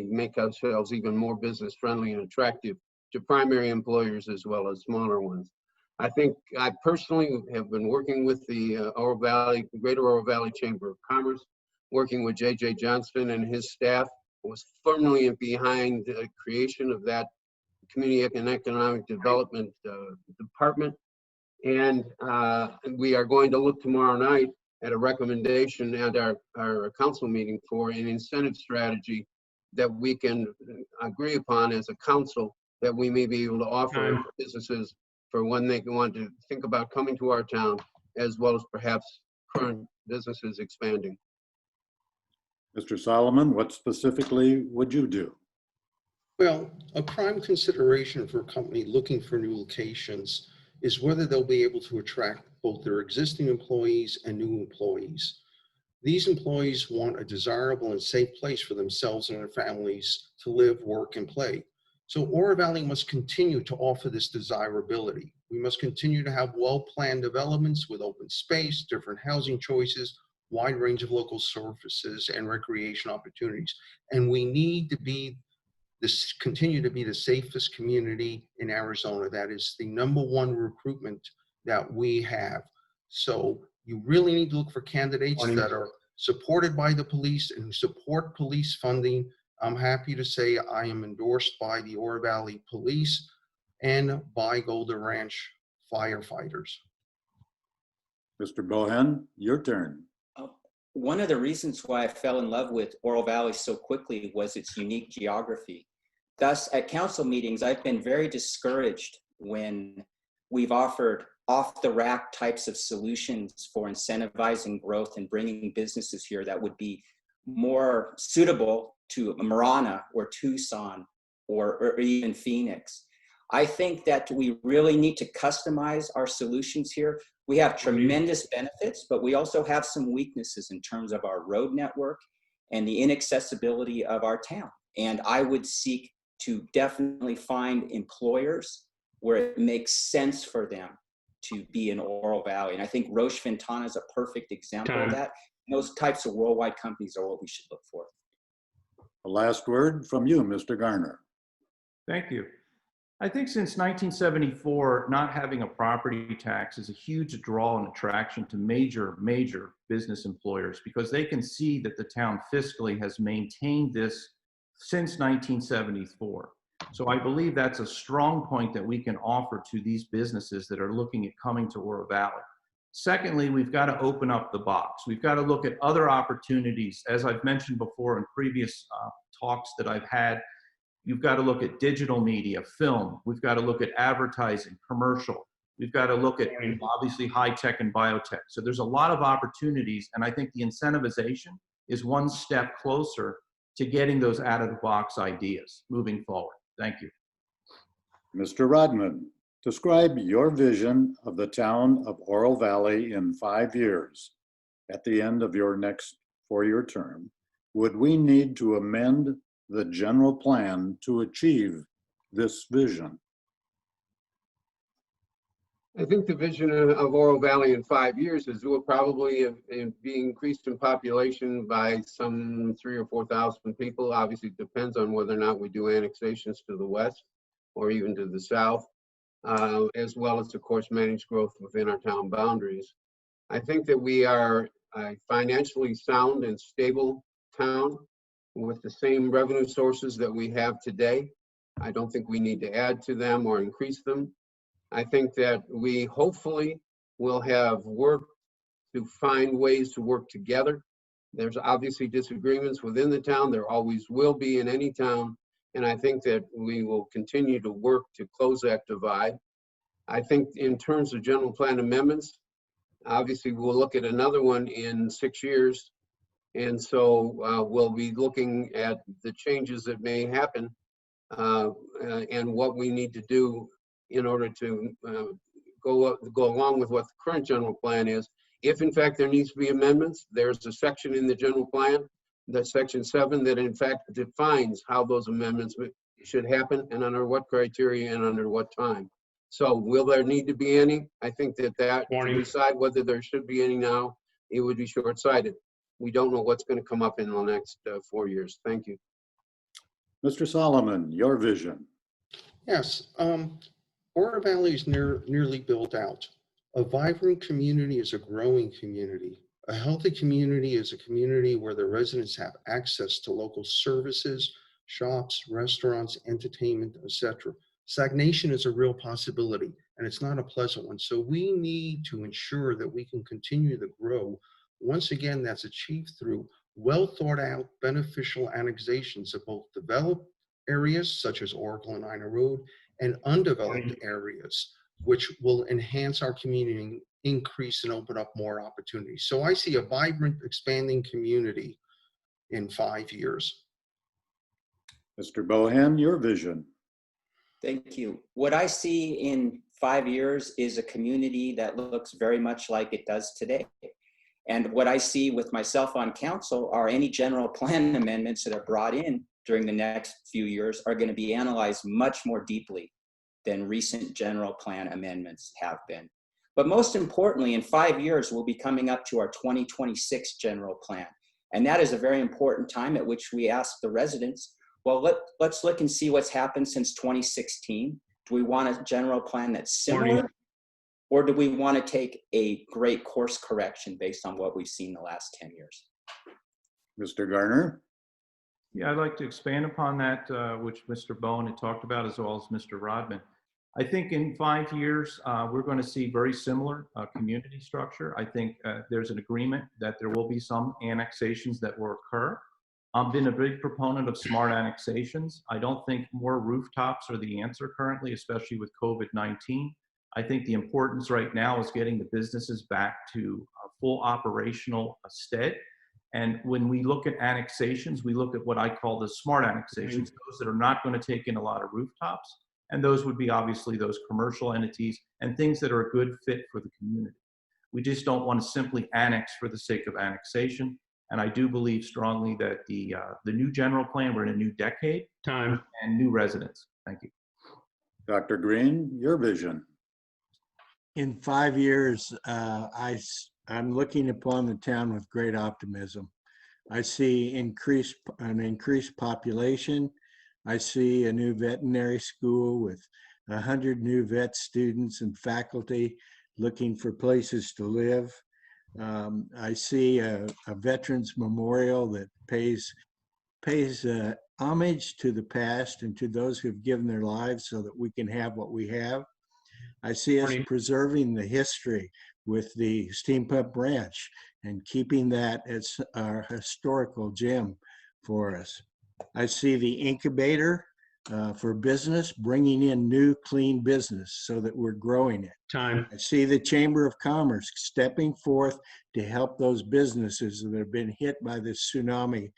make ourselves even more business friendly and attractive to primary employers as well as smaller ones. I think I personally have been working with the Greater Oro Valley Chamber of Commerce, working with J.J. Johnston and his staff, was firmly behind the creation of that Community and Economic Development Department. And we are going to look tomorrow night at a recommendation at our council meeting for an incentive strategy that we can agree upon as a council that we may be able to offer businesses for when they want to think about coming to our town, as well as perhaps current businesses expanding. Mr. Solomon, what specifically would you do? Well, a prime consideration for a company looking for new locations is whether they'll be able to attract both their existing employees and new employees. These employees want a desirable and safe place for themselves and their families to live, work, and play. So Oro Valley must continue to offer this desirability. We must continue to have well-planned developments with open space, different housing choices, wide range of local services and recreation opportunities. And we need to continue to be the safest community in Arizona. That is the #1 recruitment that we have. So you really need to look for candidates that are supported by the police and who support police funding. I'm happy to say I am endorsed by the Oro Valley Police and by Golden Ranch firefighters. Mr. Bohen, your turn. One of the reasons why I fell in love with Oro Valley so quickly was its unique geography. Thus, at council meetings, I've been very discouraged when we've offered off-the-rack types of solutions for incentivizing growth and bringing businesses here that would be more suitable to Marana or Tucson or even Phoenix. I think that we really need to customize our solutions here. We have tremendous benefits, but we also have some weaknesses in terms of our road network and the inaccessibility of our town. And I would seek to definitely find employers where it makes sense for them to be in Oro Valley. And I think Roche Ventana is a perfect example of that. And those types of worldwide companies are what we should look for. A last word from you, Mr. Garner. Thank you. I think since 1974, not having a property tax is a huge draw and attraction to major business employers because they can see that the town fiscally has maintained this since 1974. So I believe that's a strong point that we can offer to these businesses that are looking at coming to Oro Valley. Secondly, we've got to open up the box. We've got to look at other opportunities. As I've mentioned before in previous talks that I've had, you've got to look at digital media, film. We've got to look at advertising, commercial. We've got to look at obviously high tech and biotech. So there's a lot of opportunities. And I think the incentivization is one step closer to getting those out of the box ideas moving forward. Thank you. Mr. Rodman, describe your vision of the town of Oro Valley in 5 years. At the end of your next 4-year term, would we need to amend the general plan to achieve this vision? I think the vision of Oro Valley in 5 years is we'll probably be increased in population by some 3,000 or 4,000 people. Obviously, it depends on whether or not we do annexations to the west or even to the south, as well as, of course, manage growth within our town boundaries. I think that we are a financially sound and stable town with the same revenue sources that we have today. I don't think we need to add to them or increase them. I think that we hopefully will have work to find ways to work together. There's obviously disagreements within the town. There always will be in any town. And I think that we will continue to work to close that divide. I think in terms of general plan amendments, obviously we'll look at another one in 6 years. And so we'll be looking at the changes that may happen and what we need to do in order to go along with what the current general plan is. If in fact there needs to be amendments, there's a section in the general plan, that's section 7, that in fact defines how those amendments should happen and under what criteria and under what time. So will there need to be any? I think that to decide whether there should be any now, it would be short-sighted. We don't know what's going to come up in the next 4 years. Thank you. Mr. Solomon, your vision. Yes, Oro Valley is nearly built out. A vibrant community is a growing community. A healthy community is a community where the residents have access to local services, shops, restaurants, entertainment, etc. Stagnation is a real possibility, and it's not a pleasant one. So we need to ensure that we can continue to grow. Once again, that's achieved through well thought out beneficial annexations of both developed areas such as Oracle and Ina Road and undeveloped areas, which will enhance our community, increase and open up more opportunities. So I see a vibrant, expanding community in 5 years. Mr. Bohen, your vision. Thank you. What I see in 5 years is a community that looks very much like it does today. And what I see with myself on council are any general plan amendments that are brought in during the next few years are going to be analyzed much more deeply than recent general plan amendments have been. But most importantly, in 5 years, we'll be coming up to our 2026 general plan. And that is a very important time at which we ask the residents, well, let's look and see what's happened since 2016. Do we want a general plan that's similar? Or do we want to take a great course correction based on what we've seen the last 10 years? Mr. Garner. Yeah, I'd like to expand upon that, which Mr. Bowen had talked about, as well as Mr. Rodman. I think in 5 years, we're going to see very similar community structure. I think there's an agreement that there will be some annexations that will occur. I've been a big proponent of smart annexations. I don't think more rooftops are the answer currently, especially with COVID-19. I think the importance right now is getting the businesses back to full operational stead. And when we look at annexations, we look at what I call the smart annexations, those that are not going to take in a lot of rooftops. And those would be obviously those commercial entities and things that are a good fit for the community. We just don't want to simply annex for the sake of annexation. And I do believe strongly that the new general plan, we're in a new decade. Time. And new residents. Thank you. Dr. Green, your vision. In 5 years, I'm looking upon the town with great optimism. I see an increased population. I see a new veterinary school with 100 new vet students and faculty looking for places to live. I see a veterans memorial that pays homage to the past and to those who've given their lives so that we can have what we have. I see us preserving the history with the steam pump branch and keeping that as our historical gem for us. I see the incubator for business, bringing in new clean business so that we're growing it. Time. I see the Chamber of Commerce stepping forth to help those businesses that have been hit by this tsunami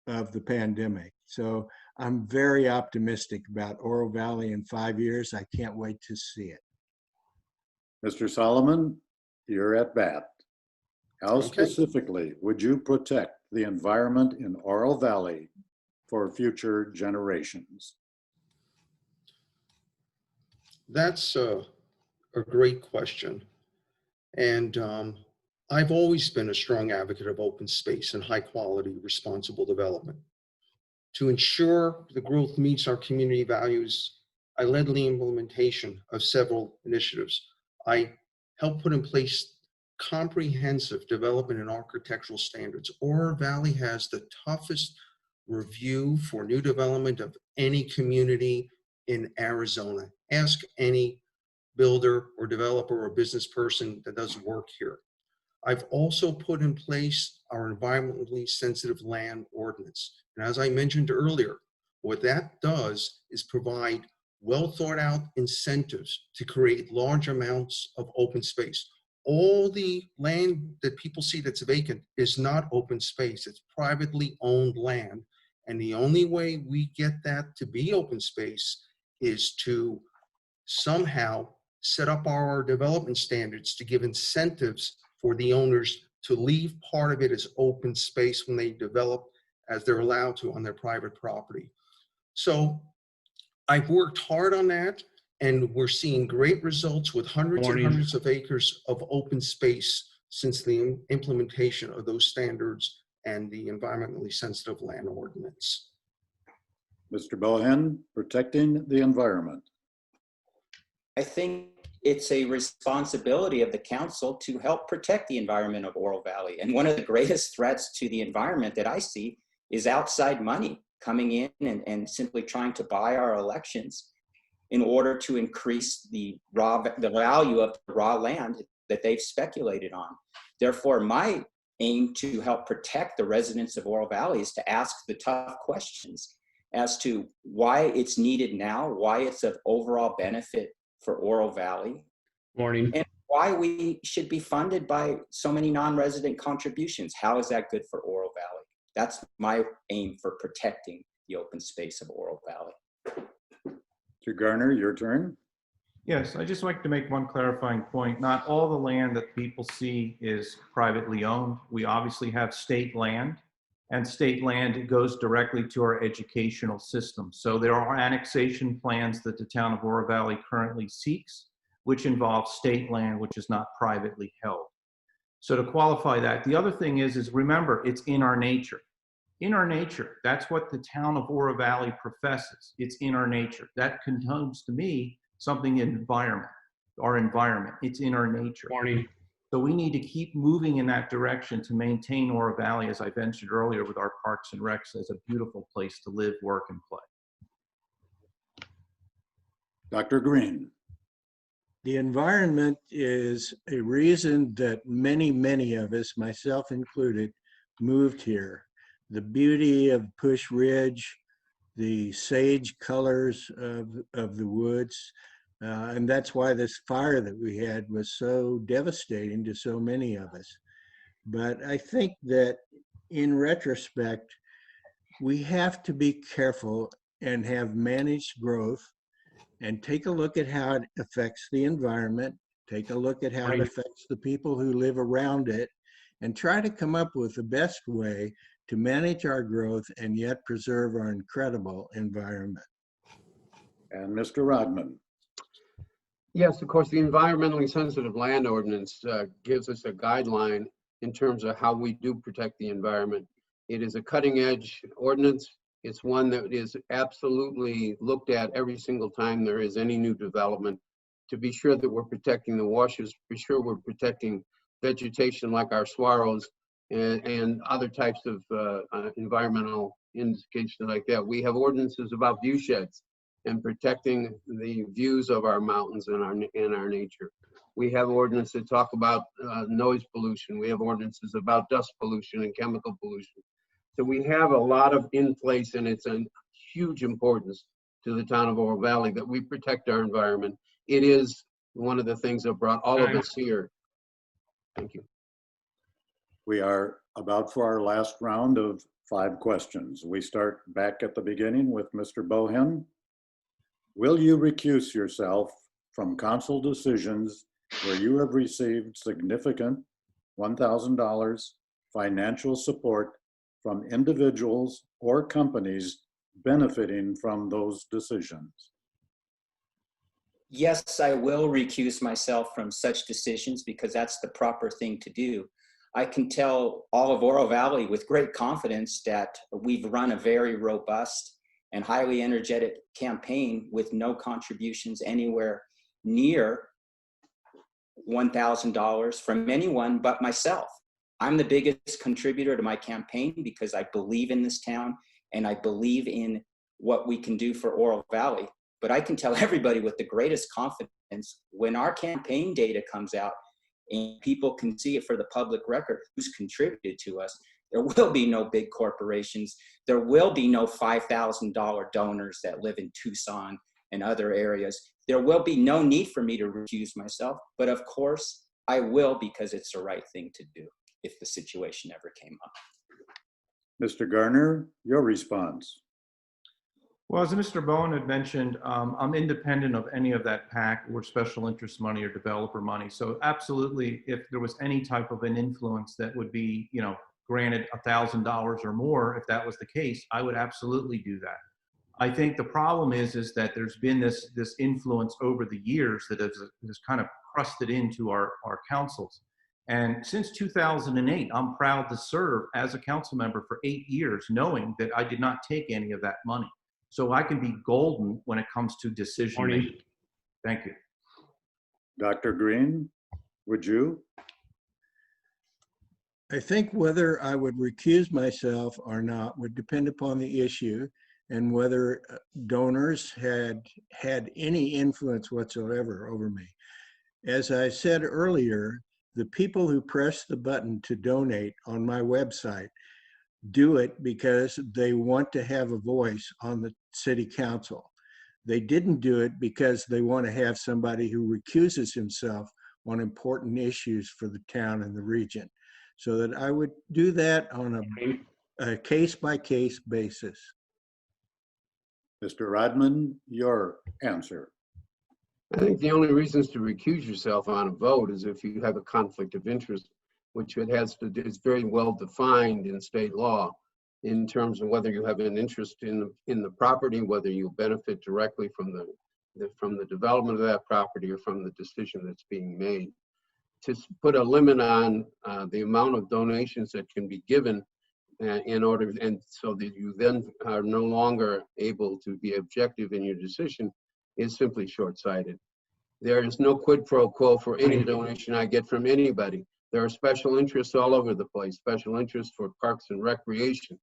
of the pandemic. So I'm very optimistic about Oro Valley in 5 years. I can't wait to see it. Mr. Solomon, you're at bat. How Okay. specifically would you protect the environment in Oro Valley for future generations? That's a great question. And I've always been a strong advocate of open space and high quality, responsible development. To ensure the growth meets our community values, I led the implementation of several initiatives. I helped put in place comprehensive development and architectural standards. Oro Valley has the toughest review for new development of any community in Arizona. Ask any builder or developer or business person that does work here. I've also put in place our environmentally sensitive land ordinance. And as I mentioned earlier, what that does is provide well thought out incentives to create large amounts of open space. All the land that people see that's vacant is not open space, it's privately owned land. And the only way we get that to be open space is to somehow set up our development standards to give incentives for the owners to leave part of it as open space when they develop as they're allowed to on their private property. So I've worked hard on that, and we're seeing great results with hundreds and hundreds of acres of open space since the implementation of those standards and the environmentally sensitive land ordinance. Mr. Bohen, protecting the environment. I think it's a responsibility of the council to help protect the environment of Oro Valley. And one of the greatest threats to the environment that I see is outside money coming in and simply trying to buy our elections in order to increase the value of the raw land that they've speculated on. Therefore, my aim to help protect the residents of Oro Valley is to ask the tough questions as to why it's needed now, why it's of overall benefit for Oro Valley, Morning. and why we should be funded by so many non-resident contributions. How is that good for Oro Valley? That's my aim for protecting the open space of Oro Valley. Mr. Garner, your turn. Yes, I just like to make one clarifying point. Not all the land that people see is privately owned. We obviously have state land, and state land goes directly to our educational system. So there are annexation plans that the town of Oro Valley currently seeks, which involve state land, which is not privately held. So to qualify that, the other thing is remember, it's in our nature. In our nature, that's what the town of Oro Valley professes. It's in our nature. That connotes to me something in environment, our environment. It's in our nature. Morning. So we need to keep moving in that direction to maintain Oro Valley, as I mentioned earlier, with our parks and recs as a beautiful place to live, work, and play. Dr. Green. The environment is a reason that many of us, myself included, moved here. The beauty of Push Ridge, the sage colors of the woods, and that's why this fire that we had was so devastating to so many of us. But I think that in retrospect, we have to be careful and have managed growth and take a look at how it affects the environment, take a look at how it affects the people who live around it, and try to come up with the best way to manage our growth and yet preserve our incredible environment. And Mr. Rodman. Yes, of course, the environmentally sensitive land ordinance gives us a guideline in terms of how we do protect the environment. It is a cutting edge ordinance. It's one that is absolutely looked at every single time there is any new development to be sure that we're protecting the washes, be sure we're protecting vegetation like our swallows and other types of environmental indications like that. We have ordinances about view sheds and protecting the views of our mountains and our nature. We have ordinances that talk about noise pollution. We have ordinances about dust pollution and chemical pollution. So we have a lot of in place, and it's a huge importance to the town of Oro Valley that we protect our environment. It is one of the things that brought all of us here. Thank you. We are about for our last round of 5 questions. We start back at the beginning with Mr. Bohen. Will you recuse yourself from council decisions where you have received significant $1,000 financial support from individuals or companies benefiting from those decisions? Yes, I will recuse myself from such decisions because that's the proper thing to do. I can tell all of Oro Valley with great confidence that we've run a very robust and highly energetic campaign with no contributions anywhere near $1,000 from anyone but myself. I'm the biggest contributor to my campaign because I believe in this town and I believe in what we can do for Oro Valley. But I can tell everybody with the greatest confidence when our campaign data comes out and people can see it for the public record who's contributed to us, there will be no big corporations. There will be no $5,000 donors that live in Tucson and other areas. There will be no need for me to recuse myself, but of course I will because it's the right thing to do if the situation ever came up. Mr. Garner, your response. Well, as Mr. Bowen had mentioned, I'm independent of any of that PAC or special interest money or developer money. So absolutely, if there was any type of an influence that would be, granted $1,000 or more, if that was the case, I would absolutely do that. I think the problem is that there's been this influence over the years that has kind of crusted into our councils. And since 2008, I'm proud to serve as a council member for 8 years, knowing that I did not take any of that money. So I can be golden when it comes to decision making. Thank you. Dr. Green, would you? I think whether I would recuse myself or not would depend upon the issue and whether donors had any influence whatsoever over me. As I said earlier, the people who press the button to donate on my website do it because they want to have a voice on the city council. They didn't do it because they want to have somebody who recuses himself on important issues for the town and the region. So that I would do that on a case-by-case basis. Mr. Rodman, your answer. I think the only reasons to recuse yourself on a vote is if you have a conflict of interest, which is very well defined in state law in terms of whether you have an interest in the property, whether you benefit directly from the development of that property or from the decision that's being made. To put a limit on the amount of donations that can be given in order, and so that you then are no longer able to be objective in your decision is simply short-sighted. There is no quid pro quo for any donation I get from anybody. There are special interests all over the place, special interests for parks and recreation,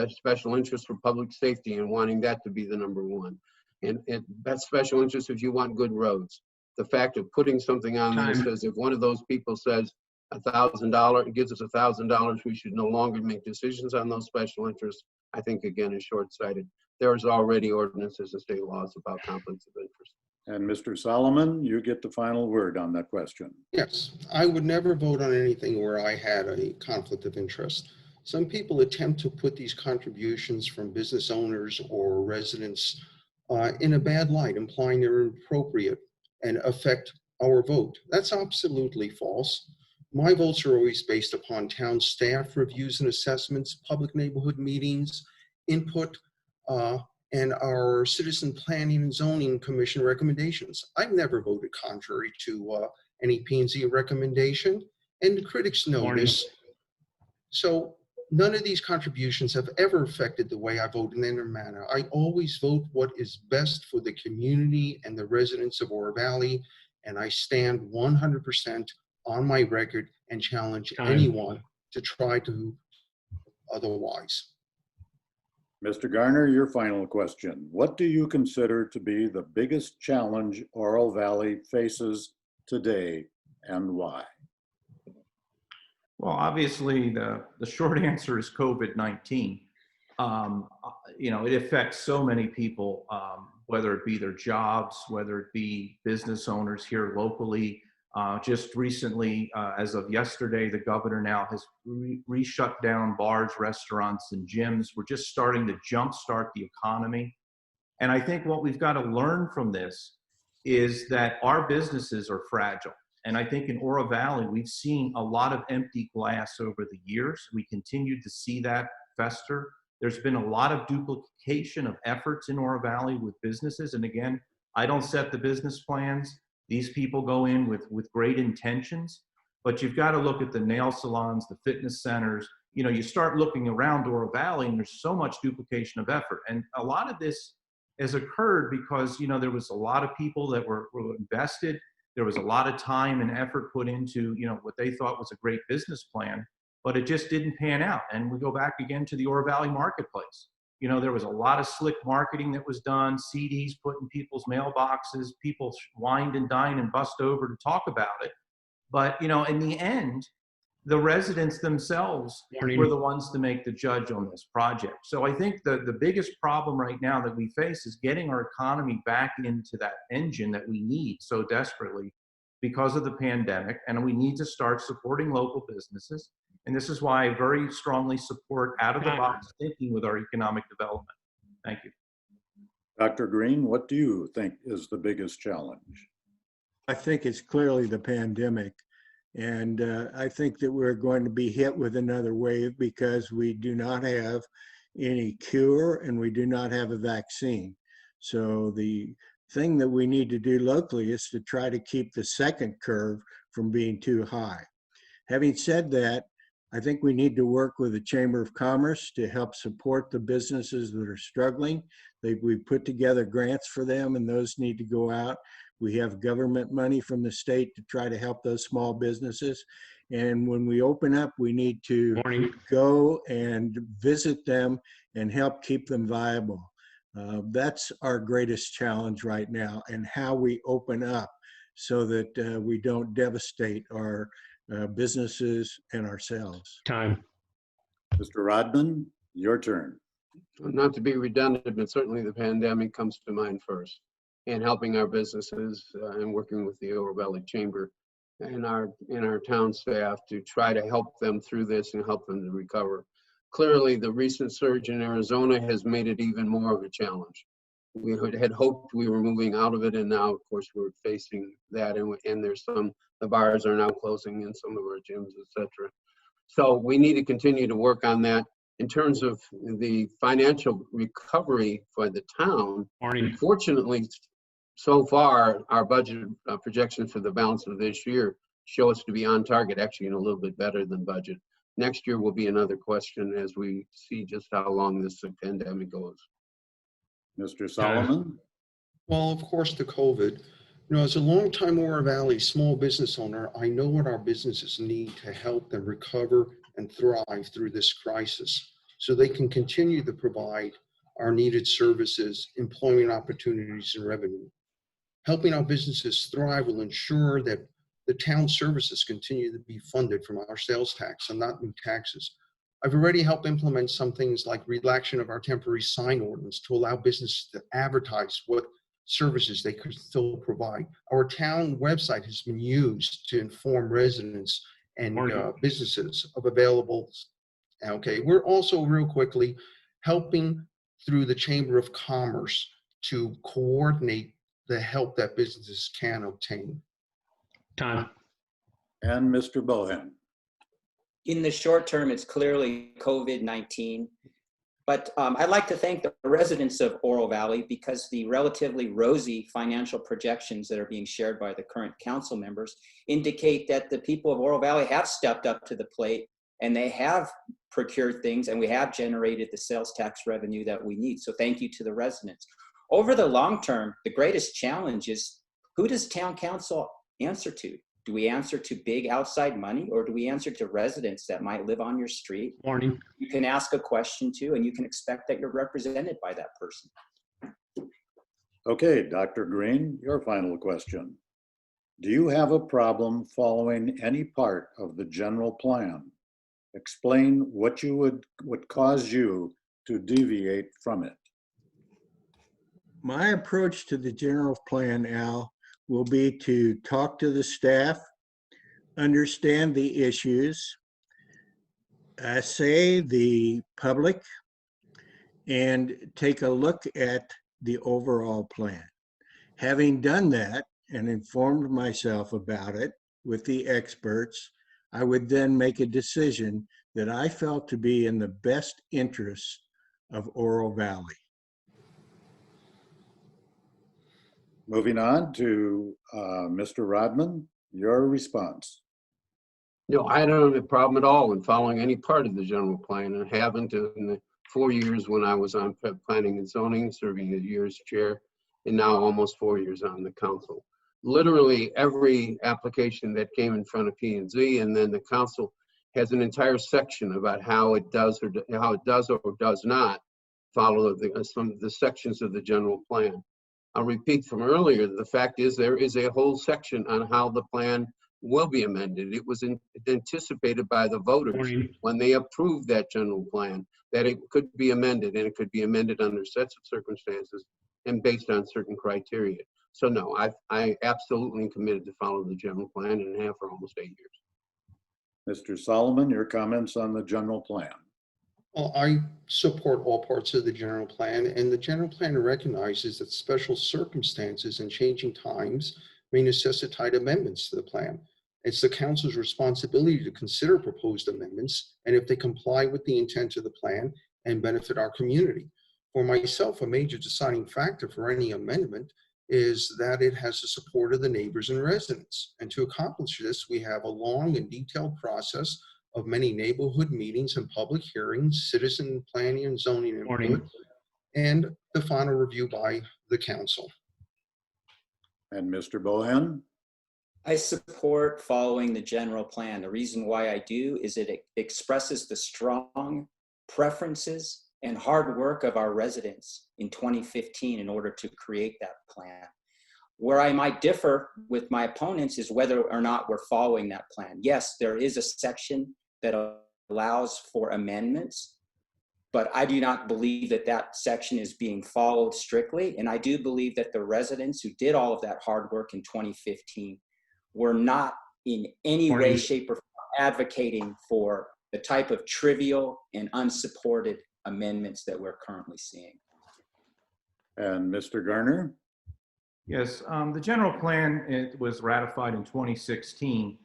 special interests for public safety and wanting that to be the #1. And that's special interest if you want good roads. The fact of putting something on there that Time. says if one of those people says $1,000, it gives us $1,000, we should no longer make decisions on those special interests, I think again is short-sighted. There's already ordinances and state laws about conflicts of interest. And Mr. Solomon, you get the final word on that question. Yes, I would never vote on anything where I had a conflict of interest. Some people attempt to put these contributions from business owners or residents in a bad light, implying they're inappropriate and affect our vote. That's absolutely false. My votes are always based upon town staff reviews and assessments, public neighborhood meetings, input, and our Citizen Planning and Zoning Commission recommendations. I've never voted contrary to any P&Z recommendation, and the critics know Morning. this. So none of these contributions have ever affected the way I vote in any manner. I always vote what is best for the community and the residents of Oro Valley, and I stand 100% on my record and challenge Time. anyone to try to otherwise. Mr. Garner, your final question. What do you consider to be the biggest challenge Oro Valley faces today and why? Well, obviously, the short answer is COVID-19. You know, it affects so many people, whether it be their jobs, whether it be business owners here locally. Just recently, as of yesterday, the governor now has re-shut down bars, restaurants, and gyms. We're just starting to jumpstart the economy. And I think what we've got to learn from this is that our businesses are fragile. And I think in Oro Valley, we've seen a lot of empty glass over the years. We continue to see that fester. There's been a lot of duplication of efforts in Oro Valley with businesses. And again, I don't set the business plans. These people go in with great intentions, but you've got to look at the nail salons, the fitness centers. You know, you start looking around Oro Valley and there's so much duplication of effort. And a lot of this has occurred because, you know, there was a lot of people that were invested. There was a lot of time and effort put into, you know, what they thought was a great business plan, but it just didn't pan out. And we go back again to the Oro Valley marketplace. You know, there was a lot of slick marketing that was done, CDs put in people's mailboxes, people wined and dined and bust over to talk about it. But, you know, in the end, the residents themselves Morning. were the ones to make the judge on this project. So I think the biggest problem right now that we face is getting our economy back into that engine that we need so desperately because of the pandemic. And we need to start supporting local businesses. And this is why I very strongly support out-of-the-box thinking with our economic development. Thank you. Dr. Green, what do you think is the biggest challenge? I think it's clearly the pandemic. And I think that we're going to be hit with another wave because we do not have any cure and we do not have a vaccine. So the thing that we need to do locally is to try to keep the second curve from being too high. Having said that, I think we need to work with the Chamber of Commerce to help support the businesses that are struggling. We put together grants for them and those need to go out. We have government money from the state to try to help those small businesses. And when we open up, we need to Morning. go and visit them and help keep them viable. That's our greatest challenge right now, and how we open up so that we don't devastate our businesses and ourselves. Time. Mr. Rodman, your turn. Not to be redundant, but certainly the pandemic comes to mind first. And helping our businesses and working with the Oro Valley Chamber and our town staff to try to help them through this and help them to recover. Clearly, the recent surge in Arizona has made it even more of a challenge. We had hoped we were moving out of it, and now, of course, we're facing that. And there's the bars are now closing in some of our gyms, etc. So we need to continue to work on that. In terms of the financial recovery for the town, Morning. fortunately, so far, our budget projections for the balance of this year show us to be on target, actually a little bit better than budget. Next year will be another question as we see just how long this pandemic goes. Mr. Solomon? Well, of course, the COVID. You know, as a longtime Oro Valley small business owner, I know what our businesses need to help them recover and thrive through this crisis so they can continue to provide our needed services, employment opportunities, and revenue. Helping our businesses thrive will ensure that the town services continue to be funded from our sales tax and not new taxes. I've already helped implement some things like relaxation of our temporary sign ordinance to allow businesses to advertise what services they could still provide. Our town website has been used to inform residents and businesses of available. Okay, we're also real quickly helping through the Chamber of Commerce to coordinate the help that businesses can obtain. Time. And Mr. Bohen. In the short term, it's clearly COVID-19. But I'd like to thank the residents of Oro Valley because the relatively rosy financial projections that are being shared by the current council members indicate that the people of Oro Valley have stepped up to the plate and they have procured things and we have generated the sales tax revenue that we need. So thank you to the residents. Over the long term, the greatest challenge is who does town council answer to? Do we answer to big outside money or do we answer to residents that might live on your street? Morning. You can ask a question to and you can expect that you're represented by that person. Okay, Dr. Green, your final question. Do you have a problem following any part of the general plan? Explain what would cause you to deviate from it. My approach to the general plan, Al, will be to talk to the staff, understand the issues, assay the public, and take a look at the overall plan. Having done that and informed myself about it with the experts, I would then make a decision that I felt to be in the best interest of Oro Valley. Moving on to Mr. Rodman, your response. No, I don't have a problem at all in following any part of the general plan and haven't in the 4 years when I was on planning and zoning, serving as year's chair, and now almost 4 years on the council. Literally every application that came in front of P&Z and then the council has an entire section about how it does or does not follow some of the sections of the general plan. I'll repeat from earlier, the fact is there is a whole section on how the plan will be amended. It was anticipated by the voters Morning. when they approved that general plan that it could be amended and it could be amended under sets of circumstances and based on certain criteria. So no, I absolutely am committed to follow the general plan and have for almost 8 years. Mr. Solomon, your comments on the general plan. Well, I support all parts of the general plan, and the general plan recognizes that special circumstances and changing times may necessitate amendments to the plan. It's the council's responsibility to consider proposed amendments, and if they comply with the intent of the plan and benefit our community. For myself, a major deciding factor for any amendment is that it has the support of the neighbors and residents. And to accomplish this, we have a long and detailed process of many neighborhood meetings and public hearings, citizen planning and zoning input, and the final review by the council. And Mr. Bohen? I support following the general plan. The reason why I do is it expresses the strong preferences and hard work of our residents in 2015 in order to create that plan. Where I might differ with my opponents is whether or not we're following that plan. Yes, there is a section that allows for amendments, but I do not believe that that section is being followed strictly. And I do believe that the residents who did all of that hard work in 2015 were not in any way, shape, or form advocating for the type of trivial and unsupported amendments that we're currently seeing. And Mr. Garner? Yes, the general plan, it was ratified in 2016,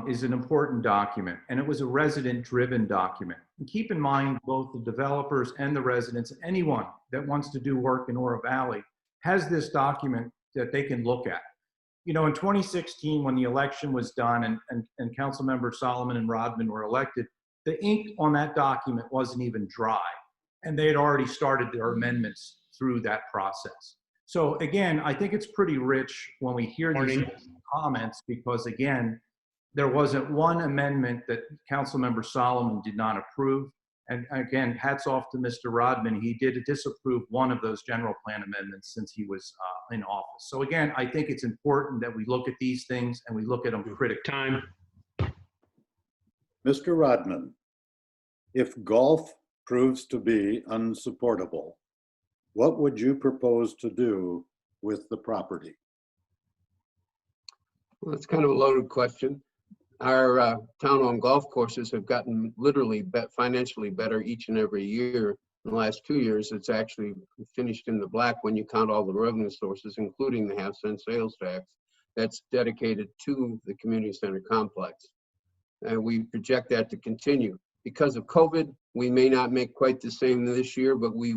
is an important document, and it was a resident-driven document. And keep in mind, both the developers and the residents, anyone that wants to do work in Oro Valley has this document that they can look at. You know, in 2016, when the election was done and Council Member Solomon and Rodman were elected, the ink on that document wasn't even dry, and they had already started their amendments through that process. So again, I think it's pretty rich when we hear these comments because again, there wasn't one amendment that Councilmember Solomon did not approve, And again, hats off to Mr. Rodman. He did disapprove one of those general plan amendments since he was in office. So again, I think it's important that we look at these things and we look at them critically. Time. Mr. Rodman, if golf proves to be unsupportable, what would you propose to do with the property? Well, it's kind of a loaded question. Our town-owned golf courses have gotten literally financially better each and every year. In the last 2 years, it's actually finished in the black when you count all the revenue sources, including the half-cent sales tax that's dedicated to the community center complex. And we project that to continue. Because of COVID, we may not make quite the same this year, but we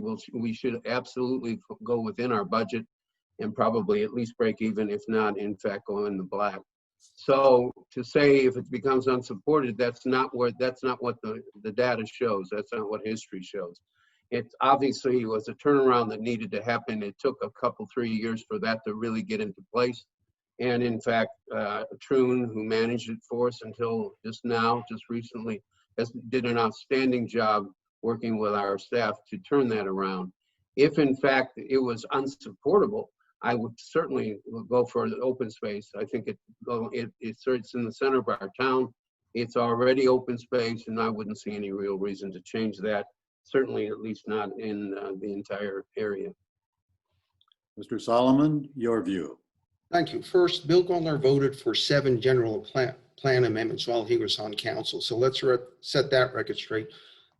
should absolutely go within our budget and probably at least break even, if not, in fact, go in the black. So to say if it becomes unsupported, that's not what the data shows. That's not what history shows. It obviously was a turnaround that needed to happen. It took a couple, 3 years for that to really get into place. And in fact, Troon, who managed it for us until just recently, did an outstanding job working with our staff to turn that around. If in fact it was unsupportable, I would certainly go for the open space. I think it's in the center of our town. It's already open space, and I wouldn't see any real reason to change that. Certainly, at least not in the entire area. Mr. Solomon, your view. Thank you. First, Bill Garner voted for 7 general plan amendments while he was on council. So let's set that record straight.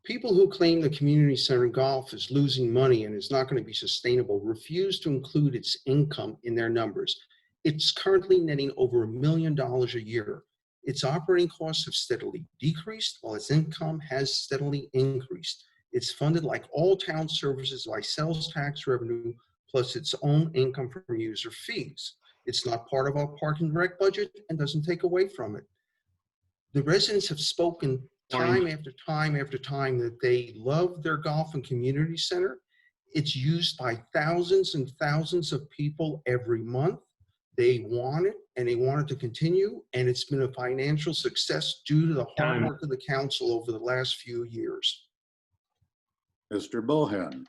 People who claim the community center golf is losing money and is not going to be sustainable refuse to include its income in their numbers. It's currently netting over $1 million a year. Its operating costs have steadily decreased while its income has steadily increased. It's funded like all town services by sales tax revenue plus its own income from user fees. It's not part of our park and rec budget and doesn't take away from it. The residents have spoken time after time after time that they love their golf and community center. It's used by thousands and thousands of people every month. They want it and they want it to continue. And it's been a financial success due to the hard work of the council over the last few years. Mr. Bohen.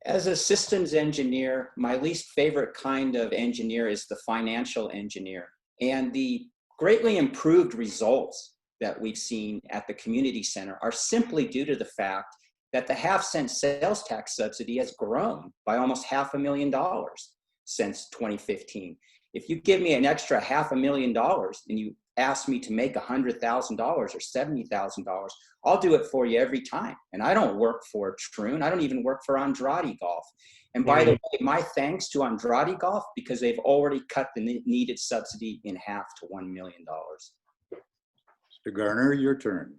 As a systems engineer, my least favorite kind of engineer is the financial engineer. And the greatly improved results that we've seen at the community center are simply due to the fact that the half-cent sales tax subsidy has grown by almost $500,000 since 2015. If you give me an extra $500,000 and you ask me to make $100,000 or $70,000, I'll do it for you every time. And I don't work for Troon. I don't even work for Andrade Golf. And by the way, my thanks to Andrade Golf, because they've already cut the needed subsidy in half to $1 million. Mr. Garner, your turn.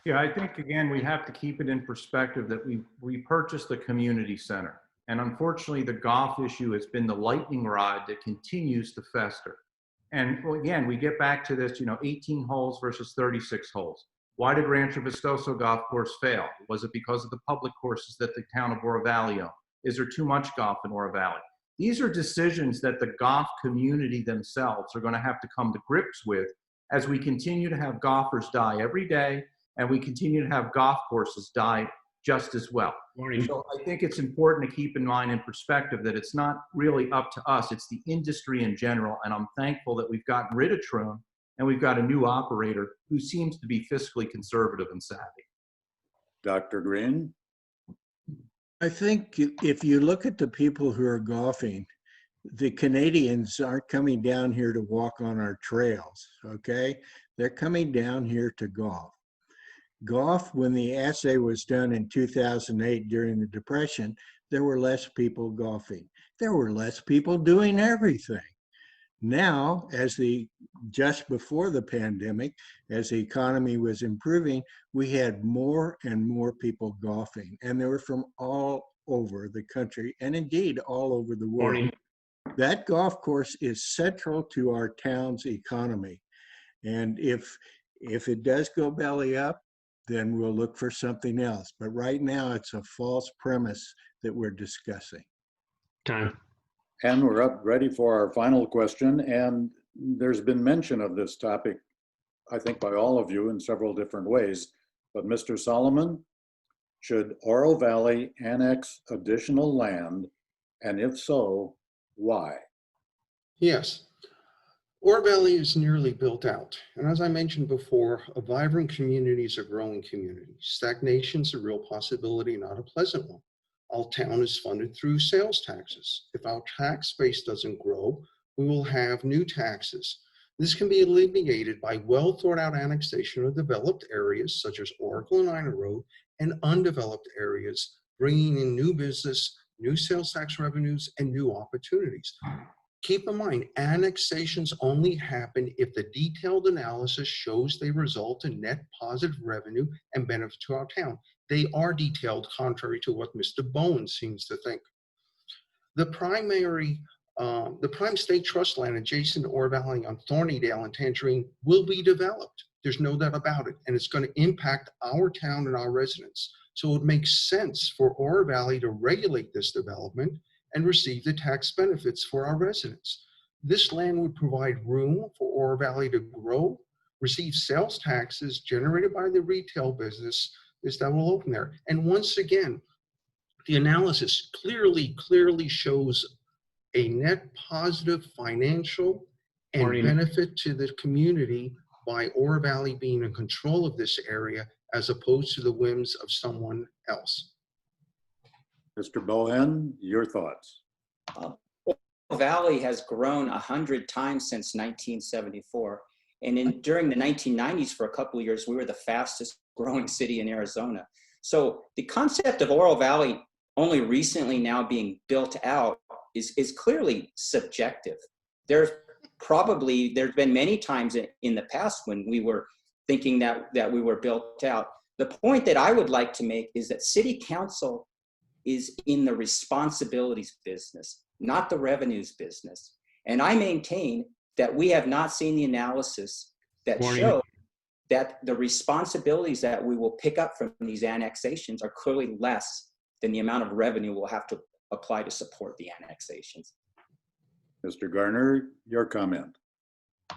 Yeah, I think, again, we have to keep it in perspective that we purchased the community center. And unfortunately, the golf issue has been the lightning rod that continues to fester. And again, we get back to this, 18 holes versus 36 holes. Why did Rancho Vistoso Golf Course fail? Was it because of the public courses that the town of Oro Valley owns? Is there too much golf in Oro Valley? These are decisions that the golf community themselves are going to have to come to grips with as we continue to have golfers die every day and we continue to have golf courses die just as well. So I think it's important to keep in mind in perspective that it's not really up to us, it's the industry in general. And I'm thankful that we've gotten rid of Troon and we've got a new operator who seems to be fiscally conservative and savvy. Dr. Green? I think if you look at the people who are golfing, the Canadians aren't coming down here to walk on our trails, okay? They're coming down here to golf. Golf, when the assay was done in 2008 during the Depression, there were less people golfing. There were less people doing everything. Now, just before the pandemic, as the economy was improving, we had more and more people golfing, and they were from all over the country and indeed all over the world. That golf course is central to our town's economy. And if it does go belly up, then we'll look for something else. But right now, it's a false premise that we're discussing. Time. And we're up ready for our final question. And there's been mention of this topic, I think, by all of you in several different ways. But Mr. Solomon, should Oro Valley annex additional land? And if so, why? Yes. Oro Valley is nearly built out. And as I mentioned before, a vibrant community is a growing community. Stagnation is a real possibility, not a pleasant one. Our town is funded through sales taxes. If our tax base doesn't grow, we will have new taxes. This can be alleviated by well thought out annexation of developed areas such as Oracle and Ina Road and undeveloped areas, bringing in new business, new sales tax revenues, and new opportunities. Keep in mind, annexations only happen if the detailed analysis shows they result in net positive revenue and benefit to our town. They are detailed, contrary to what Mr. Bowen seems to think. The prime state trust land adjacent to Oro Valley on Thornydale and Tangerine will be developed. There's no doubt about it. And it's going to impact our town and our residents. So it makes sense for Oro Valley to regulate this development and receive the tax benefits for our residents. This land would provide room for Oro Valley to grow, receive sales taxes generated by the retail business that will open there. And once again, the analysis clearly shows a net positive financial and benefit to the community by Oro Valley being in control of this area as opposed to the whims of someone else. Mr. Bohen, your thoughts. Oro Valley has grown 100 times since 1974. And during the 1990s, for a couple of years, we were the fastest growing city in Arizona. So the concept of Oro Valley only recently now being built out is clearly subjective. There's been many times in the past when we were thinking that we were built out. The point that I would like to make is that City Council is in the responsibilities business, not the revenues business. And I maintain that we have not seen the analysis that show that the responsibilities that we will pick up from these annexations are clearly less than the amount of revenue we'll have to apply to support the annexations. Mr. Garner, your comment.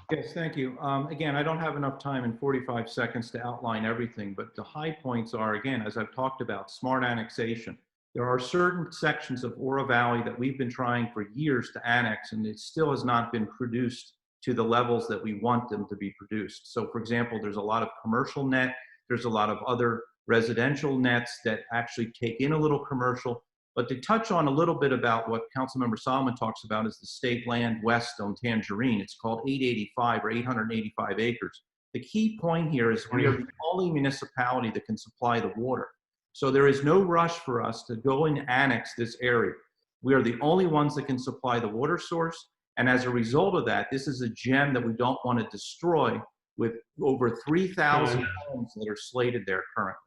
Yes, thank you. Again, I don't have enough time in 45 seconds to outline everything, but the high points are, again, as I've talked about, smart annexation. There are certain sections of Oro Valley that we've been trying for years to annex, and it still has not been produced to the levels that we want them to be produced. So for example, there's a lot of commercial net, there's a lot of other residential nets that actually take in a little commercial. But to touch on a little bit about what Councilmember Solomon talks about is the state land west on Tangerine. It's called 885 or 885 acres. The key point here is we are the only municipality that can supply the water. So there is no rush for us to go and annex this area. We are the only ones that can supply the water source. And as a result of that, this is a gem that we don't want to destroy with over 3,000 homes that are slated there currently.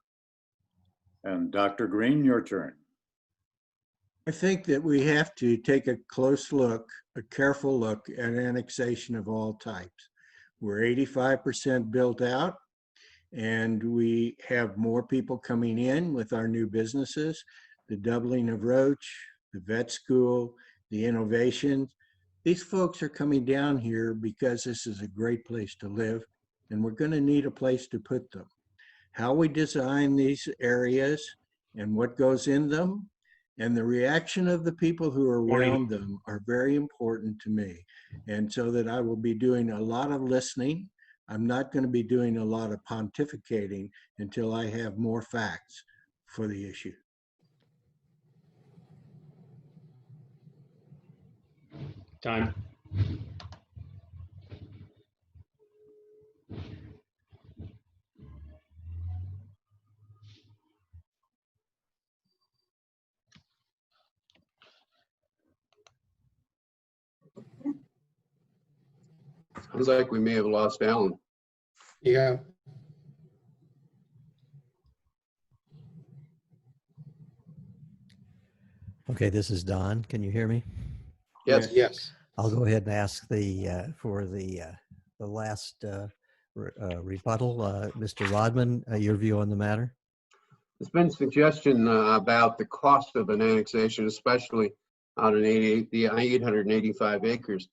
And Dr. Green, your turn. I think that we have to take a close look, a careful look at annexation of all types. We're 85% built out, and we have more people coming in with our new businesses, the doubling of Roach, the vet school, the innovations. These folks are coming down here because this is a great place to live, and we're going to need a place to put them. How we design these areas and what goes in them and the reaction of the people who are around them are very important to me. And so that I will be doing a lot of listening. I'm not going to be doing a lot of pontificating until I have more facts for the issue. Time. Sounds like we may have lost Alan. Yeah. Okay, this is Don. Can you hear me? Yes. Yes. I'll go ahead and ask for the last rebuttal. Mr. Rodman, your view on the matter? There's been suggestion about the cost of an annexation, especially out in the 885 acres.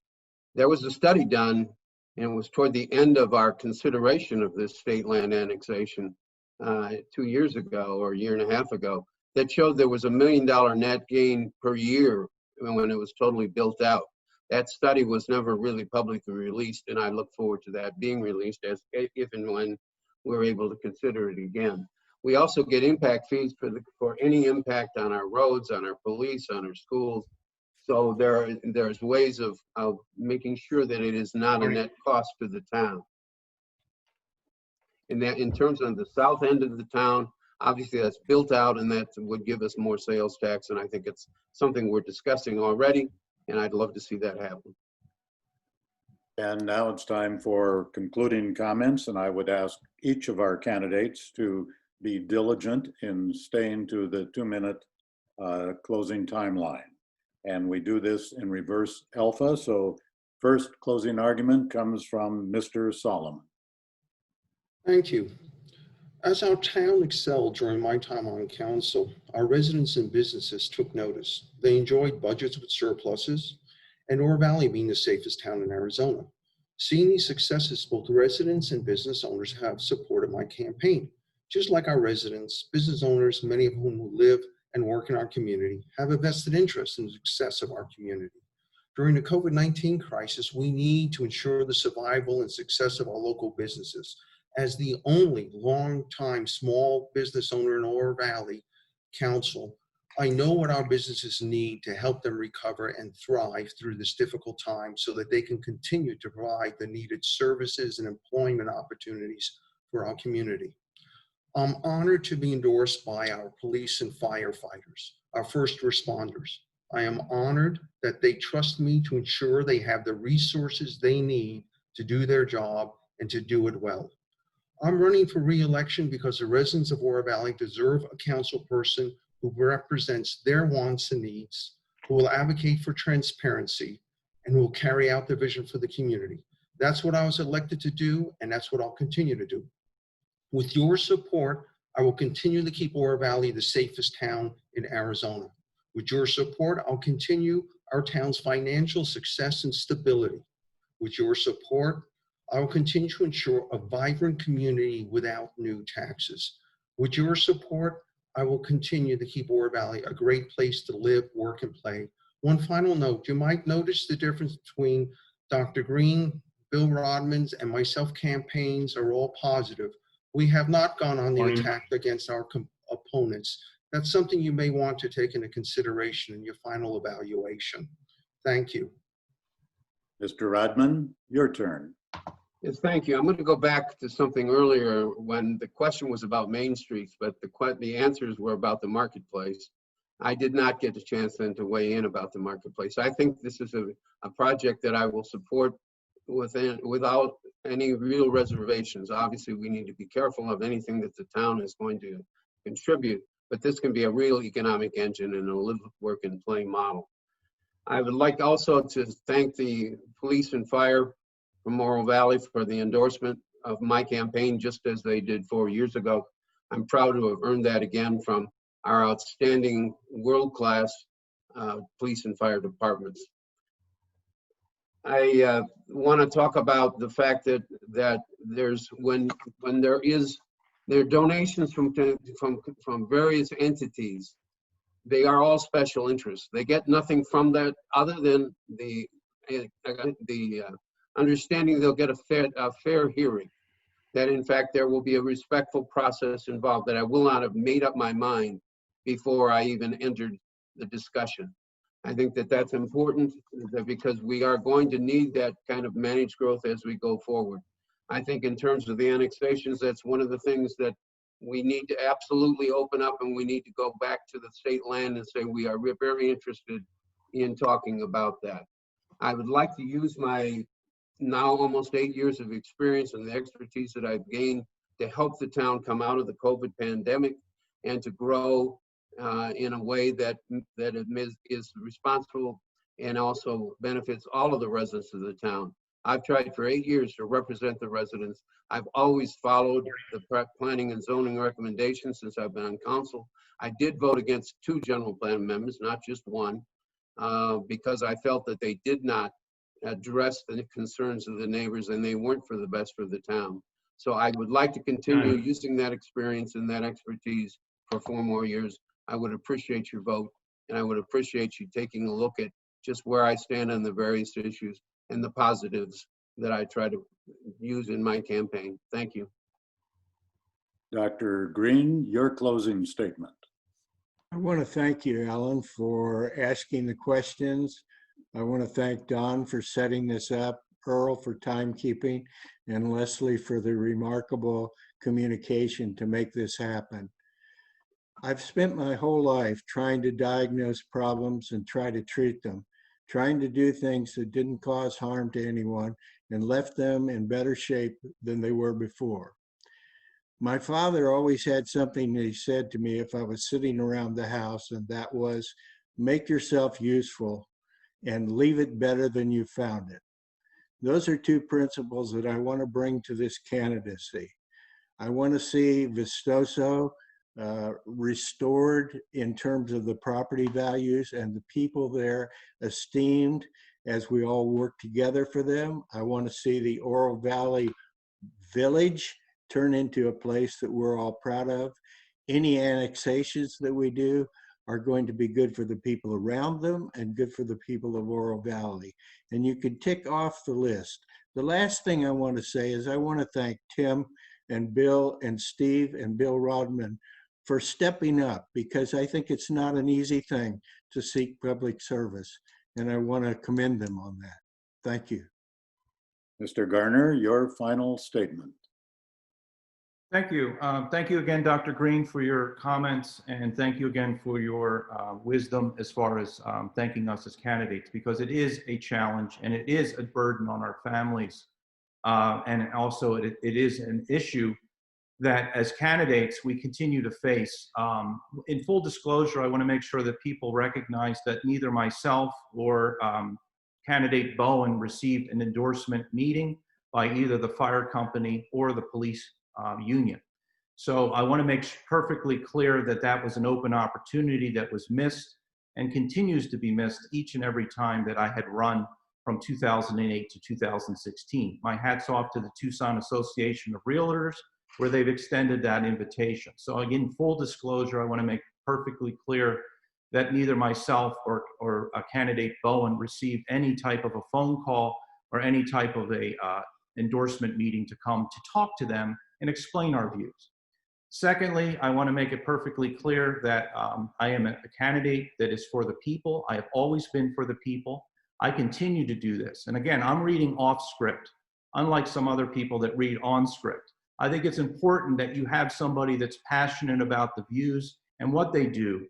There was a study done, and it was toward the end of our consideration of this state land annexation. 2 years ago or a year and a half ago that showed there was $1 million net gain per year when it was totally built out. That study was never really publicly released, and I look forward to that being released if and when we're able to consider it again. We also get impact fees for any impact on our roads, on our police, on our schools. So there's ways of making sure that it is not a net cost to the town. And that in terms of the south end of the town, obviously that's built out and that would give us more sales tax. And I think it's something we're discussing already, and I'd love to see that happen. And now it's time for concluding comments, and I would ask each of our candidates to be diligent in staying to the 2-minute closing timeline. And we do this in reverse alpha. So first closing argument comes from Mr. Solomon. Thank you. As our town excelled during my time on council, our residents and businesses took notice. They enjoyed budgets with surpluses, and Oro Valley being the safest town in Arizona. Seeing these successes, both residents and business owners have supported my campaign. Just like our residents, business owners, many of whom live and work in our community, have a vested interest in the success of our community. During the COVID-19 crisis, we need to ensure the survival and success of our local businesses. As the only long-time small business owner in Oro Valley Council, I know what our businesses need to help them recover and thrive through this difficult time so that they can continue to provide the needed services and employment opportunities for our community. I'm honored to be endorsed by our police and firefighters, our first responders. I am honored that they trust me to ensure they have the resources they need to do their job and to do it well. I'm running for re-election because the residents of Oro Valley deserve a council person who represents their wants and needs, who will advocate for transparency, and who will carry out their vision for the community. That's what I was elected to do, and that's what I'll continue to do. With your support, I will continue to keep Oro Valley the safest town in Arizona. With your support, I'll continue our town's financial success and stability. With your support, I will continue to ensure a vibrant community without new taxes. With your support, I will continue to keep Oro Valley a great place to live, work, and play. One final note, you might notice the difference between Dr. Green, Bill Rodman's, and myself campaigns are all positive. We have not gone on the attack against our opponents. That's something you may want to take into consideration in your final evaluation. Thank you. Mr. Rodman, your turn. Yes, thank you. I'm going to go back to something earlier when the question was about Main Streets, but the answers were about the marketplace. I did not get a chance then to weigh in about the marketplace. I think this is a project that I will support without any real reservations. Obviously, we need to be careful of anything that the town is going to contribute, but this can be a real economic engine and a live, work, and play model. I would like also to thank the police and fire from Oro Valley for the endorsement of my campaign, just as they did 4 years ago. I'm proud to have earned that again from our outstanding world-class police and fire departments. I want to talk about the fact that there's when there are donations from various entities, they are all special interests. They get nothing from that other than the understanding they'll get a fair hearing, that in fact there will be a respectful process involved, that I will not have made up my mind before I even entered the discussion. I think that that's important because we are going to need that kind of managed growth as we go forward. I think in terms of the annexations, that's one of the things that we need to absolutely open up, and we need to go back to the state land and say we are very interested in talking about that. I would like to use my now almost 8 years of experience and the expertise that I've gained to help the town come out of the COVID pandemic and to grow in a way that is responsible and also benefits all of the residents of the town. I've tried for 8 years to represent the residents. I've always followed the planning and zoning recommendations since I've been on council. I did vote against 2 general plan amendments, not just one, because I felt that they did not address the concerns of the neighbors and they weren't for the best for the town. So I would like to continue using that experience and that expertise for 4 more years. I would appreciate your vote, and I would appreciate you taking a look at just where I stand on the various issues and the positives that I try to use in my campaign. Thank you. Dr. Green, your closing statement. I want to thank you, Alan, for asking the questions. I want to thank Don for setting this up, Earl for timekeeping, and Leslie for the remarkable communication to make this happen. I've spent my whole life trying to diagnose problems and try to treat them, trying to do things that didn't cause harm to anyone and left them in better shape than they were before. My father always had something that he said to me if I was sitting around the house, and that was, make yourself useful and leave it better than you found it. Those are 2 principles that I want to bring to this candidacy. I want to see Vistoso restored in terms of the property values and the people there esteemed as we all work together for them. I want to see the Oro Valley Village turn into a place that we're all proud of. Any annexations that we do are going to be good for the people around them and good for the people of Oro Valley. And you can tick off the list. The last thing I want to say is I want to thank Tim and Bill and Steve and Bill Rodman for stepping up, because I think it's not an easy thing to seek public service. And I want to commend them on that. Thank you. Mr. Garner, your final statement. Thank you. Thank you again, Dr. Green, for your comments, and thank you again for your wisdom as far as thanking us as candidates, because it is a challenge and it is a burden on our families. And also it is an issue that as candidates we continue to face. In full disclosure, I want to make sure that people recognize that neither myself or candidate Bowen received an endorsement meeting by either the fire company or the police union. So I want to make perfectly clear that that was an open opportunity that was missed and continues to be missed each and every time that I had run from 2008 to 2016. My hat's off to the Tucson Association of Realtors, where they've extended that invitation. So again, full disclosure, I want to make perfectly clear that neither myself or a candidate Bowen received any type of a phone call or any type of a endorsement meeting to come to talk to them and explain our views. Secondly, I want to make it perfectly clear that I am a candidate that is for the people. I have always been for the people. I continue to do this. And again, I'm reading off script, unlike some other people that read on script. I think it's important that you have somebody that's passionate about the views and what they do,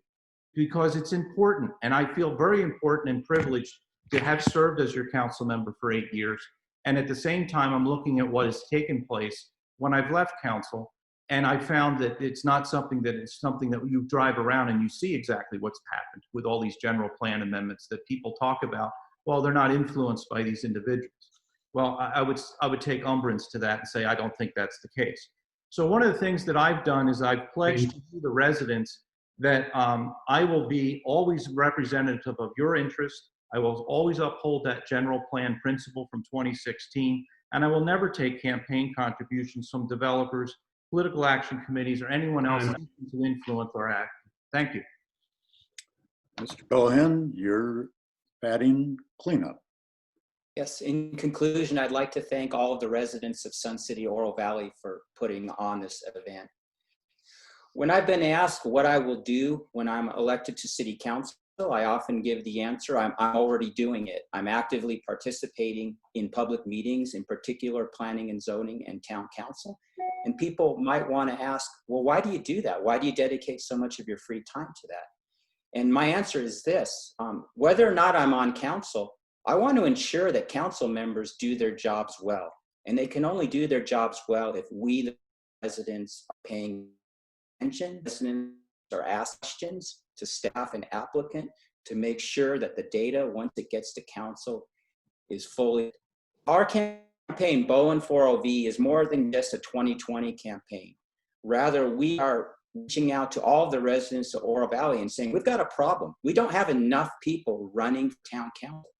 because it's important. And I feel very important and privileged to have served as your council member for 8 years. And at the same time, I'm looking at what has taken place when I've left council, and I found that it's not something that you drive around and you see exactly what's happened with all these general plan amendments that people talk about. Well, they're not influenced by these individuals. Well, I would take umbrance to that and say I don't think that's the case. So one of the things that I've done is I've pledged to the residents that I will be always representative of your interest. I will always uphold that general plan principle from 2016, and I will never take campaign contributions from developers, political action committees, or anyone else to influence our action. Thank you. Mr. Bohen, your batting cleanup. Yes, in conclusion, I'd like to thank all of the residents of Sun City Oro Valley for putting on this event. When I've been asked what I will do when I'm elected to city council, I often give the answer, I'm already doing it. I'm actively participating in public meetings, in particular planning and zoning and town council. And people might want to ask, well, why do you do that? Why do you dedicate so much of your free time to that? And my answer is this, whether or not I'm on council, I want to ensure that council members do their jobs well. And they can only do their jobs well if we, the residents, are paying attention. Residents are asked questions to staff and applicant to make sure that the data, once it gets to council, is fully. Our campaign, Bowen 4OV, is more than just a 2020 campaign. Rather, we are reaching out to all of the residents of Oro Valley and saying, we've got a problem. We don't have enough people running for town council.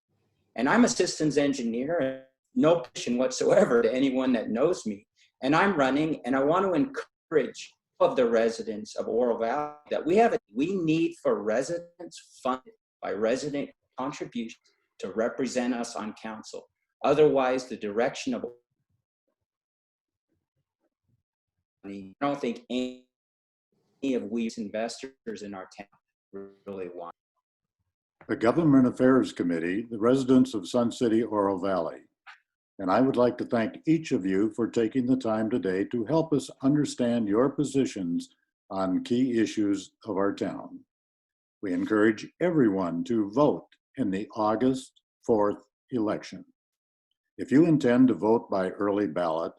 And I'm a systems engineer, and no position whatsoever to anyone that knows me. and I'm running, and I want to encourage all of the residents of Oro Valley that we need for residents funded by resident contributions to represent us on council. Otherwise, the direction of I don't think any of we investors in our town really want. The Government Affairs Committee, the residents of Sun City Oro Valley. And I would like to thank each of you for taking the time today to help us understand your positions on key issues of our town. We encourage everyone to vote in the August 4th election. If you intend to vote by early ballot,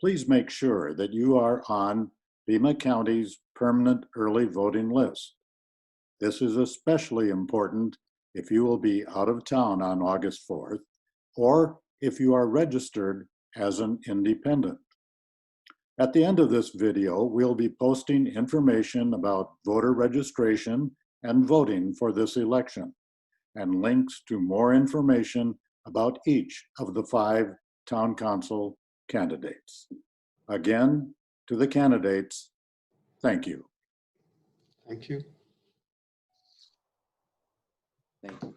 please make sure that you are on Pima County's permanent early voting list. This is especially important if you will be out of town on August 4th, or if you are registered as an independent. At the end of this video, we'll be posting information about voter registration and voting for this election, and links to more information about each of the 5 town council candidates. Again, to the candidates, thank you. Thank you. Thank you.